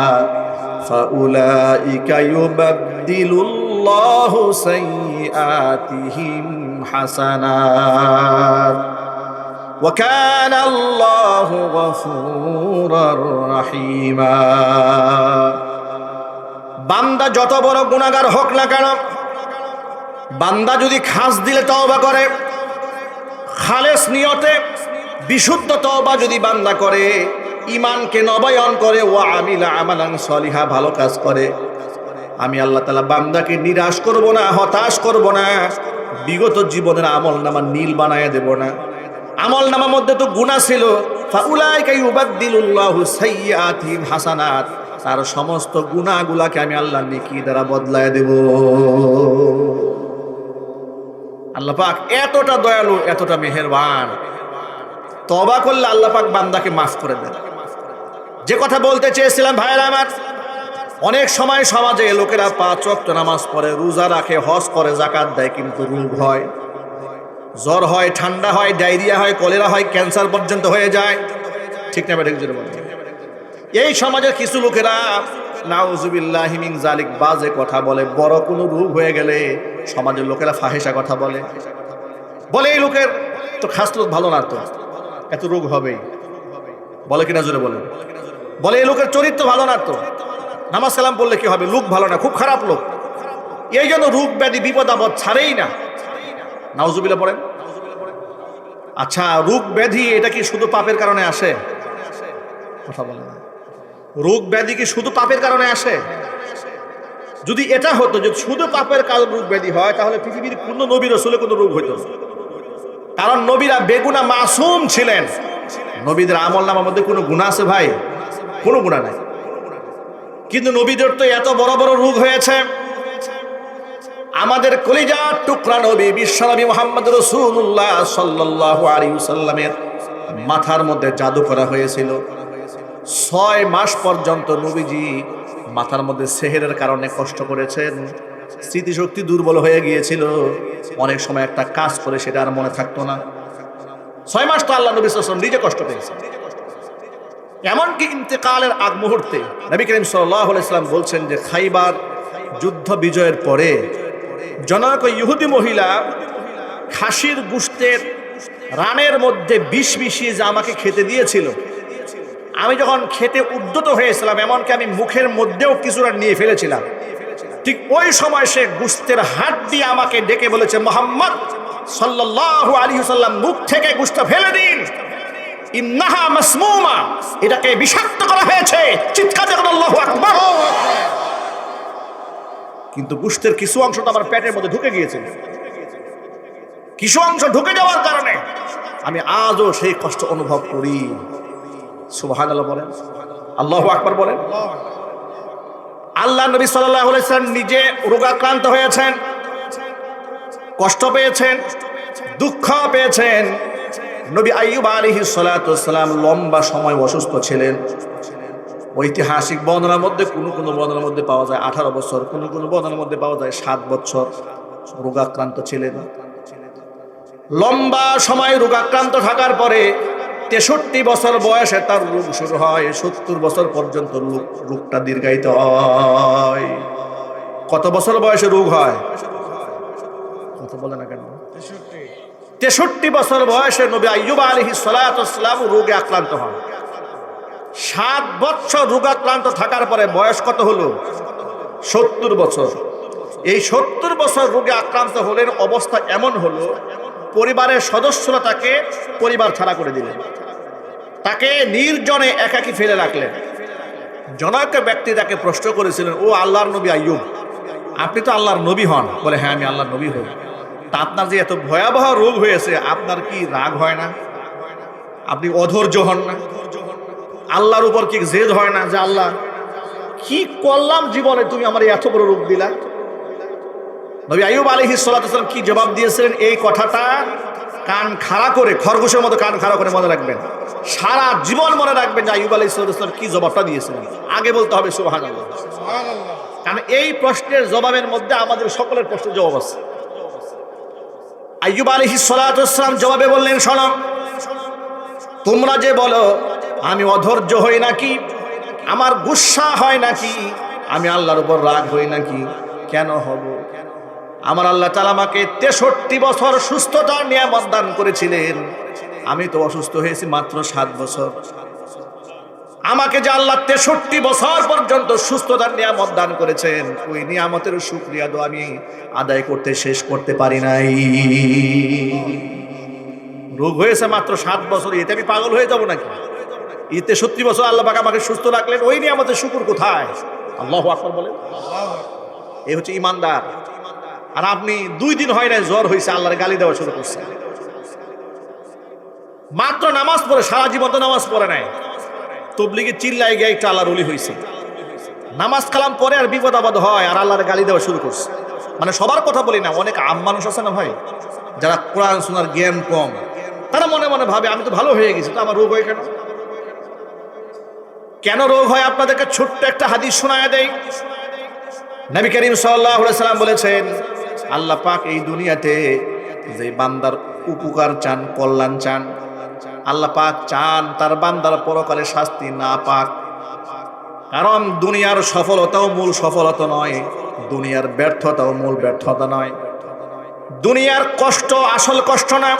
ফাউলাইকা ইউবাদদিলুল্লাহু সাইয়্যাতিহিম হাসানাত ওয়া কানা আল্লাহু গফুরার রহিমা। বান্দা যত বড় গুনাহগার হোক না কেন, বান্দা যদি খাস দিলে তওবা করে, খালেস নিয়তে বিশুদ্ধ তওবা যদি বান্দা করে, ঈমানকে নবায়ন করে, ওয়া আমিলা আমালান সলিহা, ভালো কাজ করে, আমি আল্লাহ তাআলা বান্দাকে নিরাশ করব না, হতাশ করব না, বিগত জীবনের আমলনামা নীল বানায় দেব না। আমলনামার মধ্যে তো গুনাহ ছিল, ফাউলাইকা ইউবাদদিলুল্লাহু সাইয়্যাতিহিম হাসানাত, তার সমস্ত গুনাহগুলোকে আমি আল্লাহ নেকি দ্বারা বদলায় দেব। আল্লাহ পাক এতটা দয়ালু, এতটা মেহেরবান, তওবা করলে আল্লাহ পাক বান্দাকে মাফ করে দেন। যে কথা বলতে চেয়েছিলাম ভাইরা আমার, অনেক সময় সমাজে লোকেরা ৫ ওয়াক্ত নামাজ পড়ে, রোজা রাখে, হজ করে, যাকাত দেয়, কিন্তু রোগ হয়, জ্বর হয়, ঠান্ডা হয়, ডায়রিয়া হয়, কলেরা হয়, ক্যান্সার পর্যন্ত হয়ে যায়। ঠিক না? এই সমাজের কিছু লোকেরা নাউযুবিল্লাহি মিন যালিক বাজে কথা বলে। বড় কোনো রোগ হয়ে গেলে সমাজের লোকেরা ফাহিশা কথা বলে, এই লোকের তো খাসলত ভালো না, তো এত রোগ হবেই, বলে কিনা জোরে বলে, এই লোকের চরিত্র ভালো না, তো নামাজ কালাম পড়লে কি হবে, লোক ভালো না, খুব খারাপ লোক, এই জন্য রোগ ব্যাধি বিপদ আপদ ছাড়েই না। নাউযুবিল্লাহ পড়েন। আচ্ছা, রোগ ব্যাধি এটা কি শুধু পাপের কারণে আসে? কথা বলে না। রোগ ব্যাধি কি শুধু পাপের কারণে আসে? যদি এটা হতো যে শুধু পাপের কারণে রোগ ব্যাধি হয়, তাহলে পৃথিবীর কোন নবী রাসূলের কোনো রোগ হইতো না। কারণ নবীরা বেগুনাহ মাসুম ছিলেন। নবীদের আমলনামার মধ্যে কোনো গুনাহ আছে ভাই? কোনো গুনাহ নাই। কিন্তু নবীদের তো এত বড় বড় রোগ হয়েছে। আমাদের কলিজার টুকরা নবী বিশ্বনবী মুহাম্মদ রাসূলুল্লাহ সাল্লাল্লাহু আলাইহি ওয়াসাল্লামের মাথার মধ্যে জাদু করা হয়েছিল। 6 মাস পর্যন্ত নবীজি মাথার মধ্যে সেহেরের কারণে কষ্ট করেছেন। স্মৃতিশক্তি দুর্বল হয়ে গিয়েছিল, অনেক সময় একটা কাজ করে সেটা আর মনে থাকতো না। 6 মাস তো আল্লাহ নবী সাল্লাল্লাহু আলাইহি ওয়াসাল্লাম নিজে কষ্ট পেয়েছেন। এমনকি ইন্তেকালের আগ মুহূর্তে নবী করিম সাল্লাল্লাহু আলাইহি ওয়াসাল্লাম বলছেন যে খাইবার যুদ্ধ বিজয়ের পরে জনক ইহুদি মহিলা খাসির গোশতের রানের মধ্যে বিষ মিশিয়ে যা আমাকে খেতে দিয়েছিল, আমি যখন খেতে উদ্যত হয়েছিলাম, এমনকি আমি মুখের মধ্যেও কিছুটা নিয়ে ফেলেছিলাম, ঠিক ওই সময় সে গোশতের হাত দিয়ে আমাকে ডেকে বলেছে, মুহাম্মদ সাল্লাল্লাহু আলাইহি ওয়াসাল্লাম, মুখ থেকে গোশত ফেলে দিন, ইন্নাহা মাসমুমা, এটাকে বিষাক্ত করা হয়েছে। চিৎকার করে আল্লাহু আকবার। কিন্তু গোশতের কিছু অংশ তো আমার পেটের মধ্যে ঢুকে গিয়েছে। কিছু অংশ ঢুকে যাওয়ার কারণে আমি আজও সেই কষ্ট অনুভব করি। সুবহানাল্লাহ বলেন, আল্লাহু আকবার বলেন। আল্লাহ নবী সাল্লাল্লাহু আলাইহি ওয়াসাল্লাম নিজে রোগাক্রান্ত হয়েছেন, কষ্ট পেয়েছেন, দুঃখ পেয়েছেন। নবী আইয়ুব আলাইহিস সালাতু ওয়াসসালাম লম্বা সময় অসুস্থ ছিলেন। ঐতিহাসিক বর্ণনার মধ্যে কোন বর্ণনার মধ্যে পাওয়া যায় 18 বছর, কোন বর্ণনার মধ্যে পাওয়া যায় 7 বছর রোগাক্রান্ত ছিলেন। লম্বা সময় রোগাক্রান্ত থাকার পরে 63 বছর বয়সে তার রোগ শুরু হয়। 70 বছর পর্যন্ত রোগটা দীর্ঘায়িত হয়। কত বছর বয়সে রোগ হয়? কথা বলে না কেন? 63 বছর বয়সে নবী আইয়ুব আলাইহিস সালাতু ওয়াসসালাম রোগে আক্রান্ত হন। 7 বছর রোগাক্রান্ত থাকার পরে বয়স কত হলো? 70 বছর। এই 70 বছর রোগে আক্রান্ত হলেন, অবস্থা এমন হলো পরিবারের সদস্যরা তাকে পরিবার ছাড়া করে দিলেন, তাকে নির্জনে একাকী ফেলে রাখলেন। জনৈক ব্যক্তি তাকে প্রশ্ন করেছিলেন, ও আল্লাহর নবী আইয়ুব, আপনি তো আল্লাহর নবী হন? বলে, হ্যাঁ আমি আল্লাহর নবী হই। তা আপনার যে এত ভয়াবহ রোগ হয়েছে, আপনার কি রাগ হয় না? আপনি অধৈর্য হন না? আল্লাহর উপর কি জেদ হয় না যে আল্লাহ কি করলাম জীবনে, তুমি আমার এত বড় রোগ দিলা? নবী আইয়ুব আলাইহিস সালাতু ওয়াসসালাম কি জবাব দিয়েছিলেন, এই কথাটা কান খাড়া করে, খরগোশের মতো কান খাড়া করে মনে রাখবেন, সারা জীবন মনে রাখবেন যে আইয়ুব আলাইহিস সালাতু ওয়াসসালাম কি জবাবটা দিয়েছিলেন। আগে বলতে হবে সুবহানাল্লাহ, কারণ এই প্রশ্নের জবাবের মধ্যে আমাদের সকলের প্রশ্নের জবাব আছে। আইয়ুব আলাইহিস সালাতু ওয়াসসালাম জবাবে বললেন, শোনো, তোমরা যে বলো আমি অধৈর্য হই নাকি, আমার গুসা হয় নাকি, আমি আল্লাহর উপর রাগ হই নাকি, কেন হব? আমার আল্লাহ তাআলা আমাকে 63 বছর সুস্থতার নিয়ামত দান করেছিলেন। আমি তো অসুস্থ হয়েছি মাত্র 7 বছর। আমাকে যে আল্লাহ 63 বছর পর্যন্ত সুস্থতার নিয়ামত দান করেছেন, ওই নিয়ামতের শুকরিয়া তো আমি আদায় করতে শেষ করতে পারি নাই। রোগ হয়েছে মাত্র 7 বছর, এতে আমি পাগল হয়ে যাব নাকি? এতে 70 বছর আল্লাহ পাক আমাকে সুস্থ রাখলেন, ওই নিয়ামতের শুকর কোথায়? আল্লাহু আকবার বলেন। এই হচ্ছে ইমানদার। আর আপনি 2 দিন হয় না জ্বর হয়েছে, আল্লাহর গালি দেওয়া শুরু করছেন। মাত্র নামাজ পড়ে, সারা জীবন তো নামাজ পড়ে নাই, তবলিগে চিল্লাই গিয়ে একটু আল্লাহর ওলি হয়েছে। নামাজ কালাম পরে আর বিপদ আপদ হয়, আর আল্লাহর গালি দেওয়া শুরু করছে। মানে সবার কথা বলি না, অনেক আম মানুষ আছে না ভাই, যারা কোরআন শোনার জ্ঞান কম, তারা মনে মনে ভাবে আমি তো ভালো হয়ে গেছি, তো আমার রোগ হয় কেন? কেন রোগ হয় আপনাদেরকে ছোট্ট একটা হাদিস শোনায় দেই। নবী করিম সাল্লাল্লাহু আলাইহি ওয়াসাল্লাম বলেছেন, আল্লাহ পাক এই দুনিয়াতে যে বান্দার উপকার চান, কল্যাণ চান, আল্লাহ পাক চান তার বান্দার পরকালে শাস্তি না পাক। কারণ দুনিয়ার সফলতাও মূল সফলতা নয়, দুনিয়ার ব্যর্থতাও মূল ব্যর্থতা নয়, দুনিয়ার কষ্ট আসল কষ্ট না,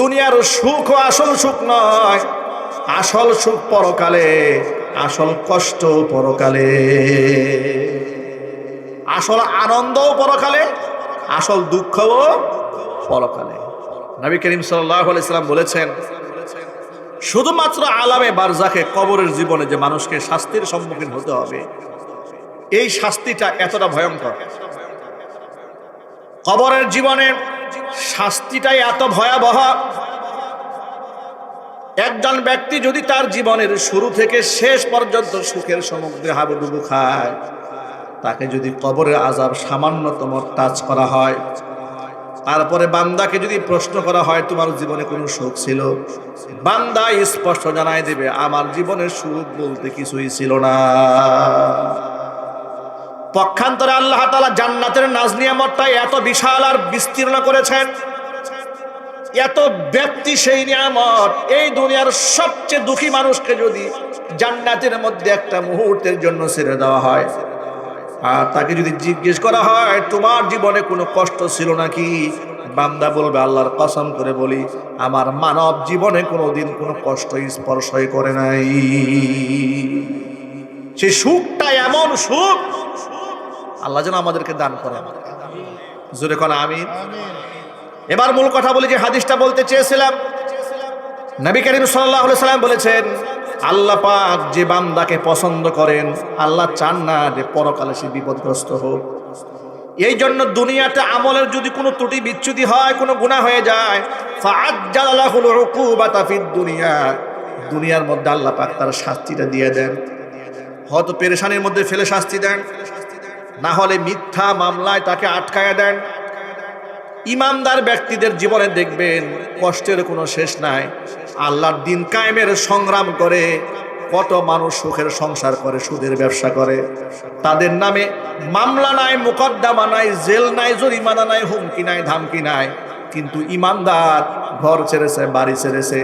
দুনিয়ার সুখ আসল সুখ নয়, আসল সুখ পরকালে, আসল কষ্ট পরকালে, আসল আনন্দও পরকালে, আসল দুঃখও পরকালে। নবী করিম সাল্লাল্লাহু আলাইহি ওয়াসাল্লাম বলেছেন, শুধুমাত্র আলামে বারজাখে, কবরের জীবনে যে মানুষকে শাস্তির সম্মুখীন হতে হবে, এই শাস্তিটা এতটা ভয়ঙ্কর। কবরের জীবনে শাস্তিটাই এত ভয়াবহ, একজন ব্যক্তি যদি তার জীবনের শুরু থেকে শেষ পর্যন্ত সুখের সমুদ্রে হাবুডুবু খায়, তাকে যদি কবরের আযাব সামান্যতম টাচ করা হয়, তারপরে বান্দাকে যদি প্রশ্ন করা হয় তোমার জীবনে কোনো সুখ ছিল, বান্দা স্পষ্ট জানাই দেবে আমার জীবনের সুখ বলতে কিছুই ছিল না। পক্ষান্তরে আল্লাহ তাআলা জান্নাতের নাজ নিয়ামতটা এত বিশাল আর বিস্তীর্ণ করেছেন, এত ব্যক্তি সেই নিয়ামত। এই দুনিয়ার সবচেয়ে দুঃখী মানুষকে যদি জান্নাতের মধ্যে একটা মুহূর্তের জন্য ছেড়ে দেওয়া হয় আর তাকে যদি জিজ্ঞেস করা হয় তোমার জীবনে কোনো কষ্ট ছিল নাকি, বান্দা বলবে আল্লাহর কসম করে বলি আমার মানব জীবনে কোনোদিন কোনো কষ্ট স্পর্শই করে নাই। সেই সুখটা এমন সুখ আল্লাহ যেন আমাদেরকে দান করেন। জোরে কোন আমিন। এবার মূল কথা বলি, যে হাদিসটা বলতে চেয়েছিলাম, নবী করিম সাল্লাল্লাহু আলাইহি সাল্লাম বলেছেন আল্লাহ পাক যে বান্দাকে পছন্দ করেন আল্লাহ চান না যে পরকালে সে বিপদগ্রস্ত হোক। এই জন্য দুনিয়াতে আমলের যদি কোনো ত্রুটি বিচ্যুতি হয়, কোনো গুনাহ হয়ে যায়, ফাআজ্জালা লাহুল উকুবাতা ফিদ দুনিয়া, দুনিয়ার মধ্যে আল্লাহ পাক তার শাস্তিটা দিয়ে দেন। হয়তো পেরেশানির মধ্যে ফেলে শাস্তি দেন, না হলে মিথ্যা মামলায় তাকে আটকায়া দেন। ইমানদার ব্যক্তিদের জীবনে দেখবেন কষ্টের কোনো শেষ নাই। আল্লাহর দিন কায়েমের সংগ্রাম করে কত মানুষ সুখের সংসার করে, সুদের ব্যবসা করে, তাদের নামে মামলা নাই, মোকদ্দমা নাই, জেল নাই, জরিমানা নাই, হুমকি নাই, ধামকি নাই, কিন্তু ইমানদার ঘর ছেড়েছে, বাড়ি ছেড়েছে,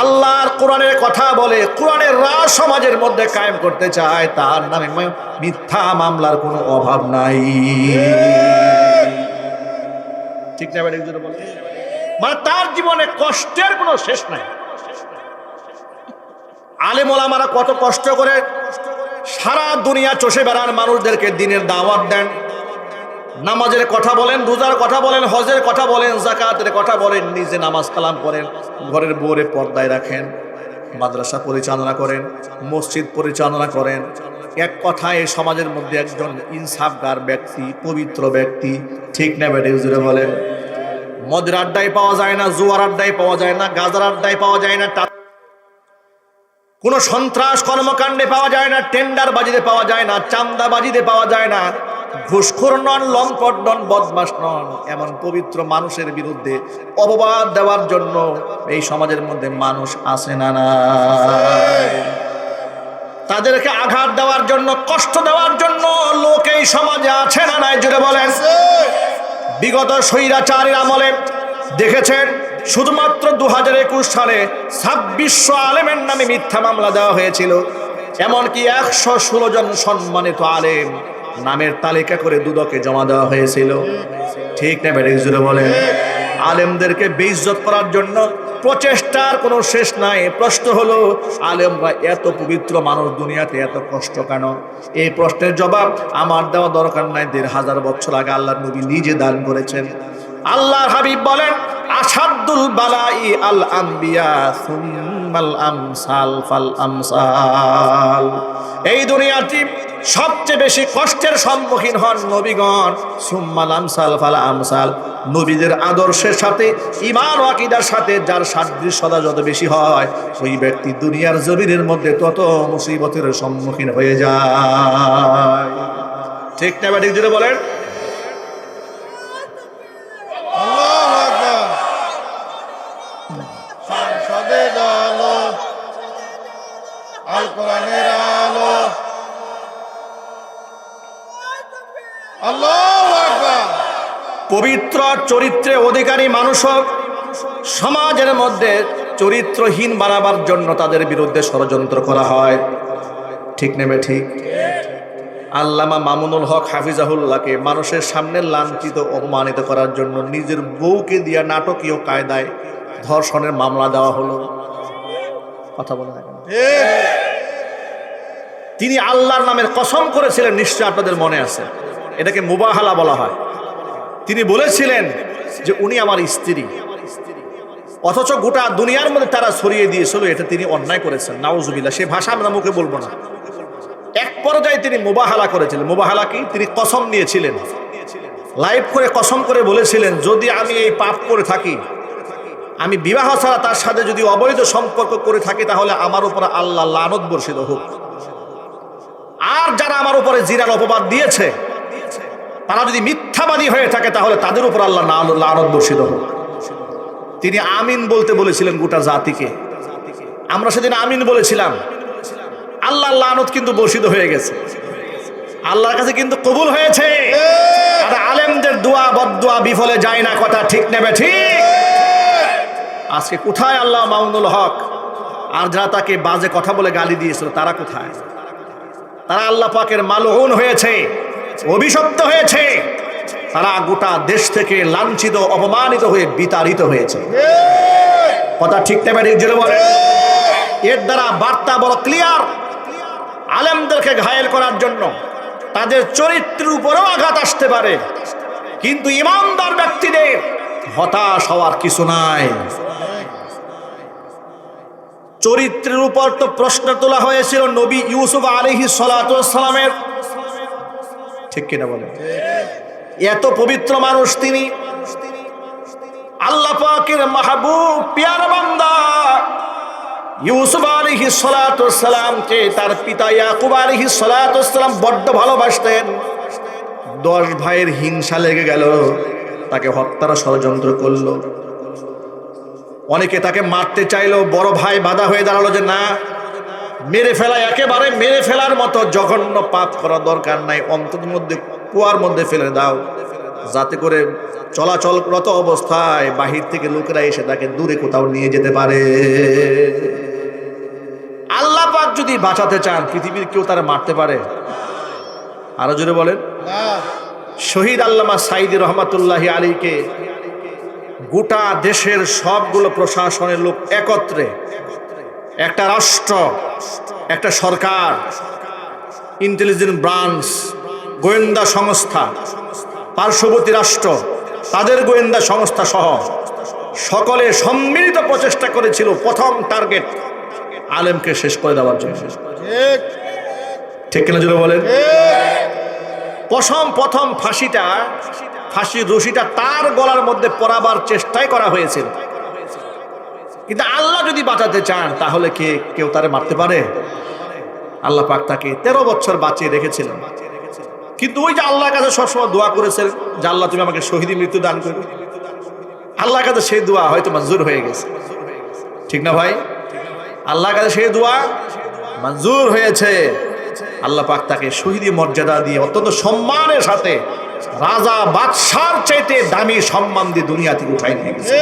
আল্লাহর কোরআনের কথা বলে, কোরআনের রাজ সমাজের মধ্যে কায়েম করতে চায়, তার নামে মিথ্যা মামলার কোনো অভাব নাই। ঠিক না? মানে তার জীবনে কষ্টের কোনো শেষ নাই। আলেম ওলামারা কত কষ্ট করে সারা দুনিয়া চষে বেড়ান, মানুষদেরকে দিনের দাওয়াত দেন, নামাজের কথা বলেন, রোজার কথা বলেন, হজের কথা বলেন, যাকাতের কথা বলেন, নিজে নামাজ কালাম করেন, ঘরের বউরে পর্দায় রাখেন, মাদ্রাসা পরিচালনা করেন, মসজিদ পরিচালনা করেন। এক কথায় সমাজের মধ্যে একজন ইনসাফগার ব্যক্তি, পবিত্র ব্যক্তি। ঠিক না বেটে হুজুরে বলেন? মদের আড্ডায় পাওয়া যায় না, জুয়ার আড্ডায় পাওয়া যায় না, গাজার আড্ডায় পাওয়া যায় না, কোন সন্ত্রাস কর্মকাণ্ডে পাওয়া যায় না, টেন্ডার বাজিতে পাওয়া যায় না, চাঁদাবাজিতে পাওয়া যায় না, ঘুষখোর নন, লম্পট নন, বদমাশ নন। এমন পবিত্র মানুষের বিরুদ্ধে অপবাদ দেওয়ার জন্য এই সমাজের মধ্যে মানুষ আছে না না? তাদেরকে আঘাত দেওয়ার জন্য, কষ্ট দেওয়ার জন্য লোক এই সমাজে আছে না নাই? জুড়ে বলেন। বিগত স্বৈরাচারীর আমলে দেখেছেন শুধুমাত্র 2021 সালে 2600 আলেমের নামে মিথ্যা মামলা দেওয়া হয়েছিল। এমনকি 116 জন সম্মানিত আলেম নামের তালিকা করে দুদকে জমা দেওয়া হয়েছিল। ঠিক না বেড়ে জুড়ে বলেন? আলেমদেরকে বেইজ্জত করার জন্য প্রচেষ্টার কোনো শেষ নাই। প্রশ্ন হলো আলেমরা এত পবিত্র মানুষ, দুনিয়াতে এত কষ্ট কেন? এই প্রশ্নের জবাব আমার দেওয়া দরকার নাই। 1500 বছর আগে আল্লাহর নবী নিজে দান করেছেন। আল্লাহর হাবিব বলেন আসাদুল বালাই আল আম্বিয়া সুম্মাল আমসাল ফাল আমসাল। এই দুনিয়াটি সবচেয়ে বেশি কষ্টের সম্মুখীন হন নবীগণ, সুম্মাল আমসাল ফাল আমসাল। নবীদের আদর্শের সাথে, ঈমান ও আকীদার সাথে যার সাদৃশ্যতা যত বেশি হয়, ওই ব্যক্তি দুনিয়ার জমিনের মধ্যে তত মুসিবতের সম্মুখীন হয়ে যায়। ঠিক না ঠিক জুড়ে বলেন? পবিত্র চরিত্রে অধিকারী মানুষ সমাজের মধ্যে চরিত্রহীন বানাবার জন্য তাদের বিরুদ্ধে ষড়যন্ত্র করা হয়। ঠিক নেবে? ঠিক। আল্লামা মামুনুল হক হাফিজাহুল্লাহকে মানুষের সামনে লাঞ্ছিত, অপমানিত করার জন্য নিজের বউকে দিয়া নাটকীয় কায়দায় ধর্ষণের মামলা দেওয়া হলো। কথা বলে না? তিনি আল্লাহর নামের কসম করেছিলেন, নিশ্চয় আপনাদের মনে আছে। এটাকে মুবাহালা বলা হয়। তিনি বলেছিলেন যে উনি আমার স্ত্রী, অথচ গোটা দুনিয়ার মধ্যে তারা ছড়িয়ে দিয়েছিল এটা তিনি অন্যায় করেছেন। নাউজুবিল্লাহ। সে ভাষা আমরা মুখে বলবো না। এক পর্যায়ে তিনি মুবাহালা করেছিলেন। মুবাহালা কি? তিনি কসম নিয়েছিলেন, লাইভ করে কসম করে বলেছিলেন যদি আমি এই পাপ করে থাকি, আমি বিবাহ ছাড়া তার সাথে যদি অবৈধ সম্পর্ক করে থাকি, তাহলে আমার উপর আল্লাহ লানত বর্ষিত হোক। আর যারা আমার উপরে জিনার অপবাদ দিয়েছে তারা যদি মিথ্যাবাদী হয়ে থাকে তাহলে তাদের উপর আল্লাহ লানত বর্ষিত হোক। তিনি আমিন বলতে বলেছিলেন গোটা জাতিকে, আমরা সেদিন আমিন বলেছিলাম, আল্লাহর লানত কিন্তু বর্ষিত হয়ে গেছে, আল্লাহর কাছে কিন্তু কবুল হয়েছে। আর আলেমদের দোয়া বদদোয়া বিফলে যায় না, কথা ঠিক নেবে ঠিক। আজকে কোথায় আল্লাহ মামুনুল হক আর যারা তাকে বাজে কথা বলে গালি দিয়েছিল তারা কোথায়? তারা আল্লাহ পাকের মালউন হয়েছে, অভিশপ্ত হয়েছে, তারা গোটা দেশ থেকে লাঞ্ছিত অপমানিত হয়ে বিতাড়িত হয়েছে। কথা ঠিক নেবে ঠিক জোরে বলে। এর দ্বারা বার্তা বড় ক্লিয়ার, আলেমদেরকে ঘায়েল করার জন্য তাদের চরিত্রের উপরেও আঘাত আসতে পারে, কিন্তু ইমানদার ব্যক্তিদের হতাশ হওয়ার কিছু নাই। চরিত্রের উপর তো প্রশ্ন তোলা হয়েছিল নবী ইউসুফ আলাইহিস সালাতু ওয়াস সালামের, ঠিক কিনা বলেন? এত পবিত্র মানুষ তিনি, আল্লাহ পাকের মাহবুব পিয়ার বান্দা। ইউসুফ আলাইহিস সালাতু ওয়াস সালামকে তার পিতা ইয়াকুব আলাইহিস সালাতু ওয়াস সালাম বড্ড ভালোবাসতেন। 10 ভাইয়ের হিংসা লেগে গেল, তাকে হত্যার ষড়যন্ত্র করলো। অনেকে তাকে মারতে চাইলো, বড় ভাই বাধা হয়ে দাঁড়ালো যে না, মেরে ফেলা, একেবারে মেরে ফেলার মতো জঘন্য পাপ করা দরকার নাই, অন্তত মধ্যে কুয়ার মধ্যে ফেলে দাও, যাতে করে চলাচলরত অবস্থায় বাহির থেকে লোকেরা এসে তাকে দূরে কোথাও নিয়ে যেতে পারে। আল্লাহ পাক যদি বাঁচাতে চান, পৃথিবীর কেউ তারা মারতে পারে? আরো জোরে বলেন। শহীদ আল্লামা সাইদি রহমাতুল্লাহি আলাইহিকে গোটা দেশের সবগুলো প্রশাসনের লোক একত্রে, একটা রাষ্ট্র, একটা সরকার, ইন্টেলিজেন্স ব্রাঞ্চ, গোয়েন্দা সংস্থা, পার্শ্ববর্তী রাষ্ট্র, তাদের গোয়েন্দা সংস্থা সহ সকলে সম্মিলিত প্রচেষ্টা করেছিল প্রথম টার্গেট আলেমকে শেষ করে দেওয়ার জন্য। ঠিক কিনা জোরে বলেন। প্রথম ফাঁসির রশিটা তার গলার মধ্যে পরাবার চেষ্টাই করা হয়েছিল, কিন্তু আল্লাহ যদি বাঁচাতে চান তাহলে কেউ তারে মারতে পারে? আল্লাহ পাক তাকে 13 বছর বাঁচিয়ে রেখেছিলেন। কিন্তু ওই যে আল্লাহর কাছে সবসময় দোয়া করেছেন যে আল্লাহ তুমি আমাকে শহীদ মৃত্যু দান করো, আল্লাহর কাছে সেই দোয়া হয়তো মঞ্জুর হয়ে গেছে, ঠিক না ভাই? আল্লাহর কাছে সেই দোয়া মঞ্জুর হয়েছে। আল্লাহ পাক তাকে শহীদি মর্যাদা দিয়ে অত্যন্ত সম্মানের সাথে রাজা বাদশার চাইতে দামি সম্মান দিয়ে দুনিয়া থেকে উঠাই নিয়ে গেছে।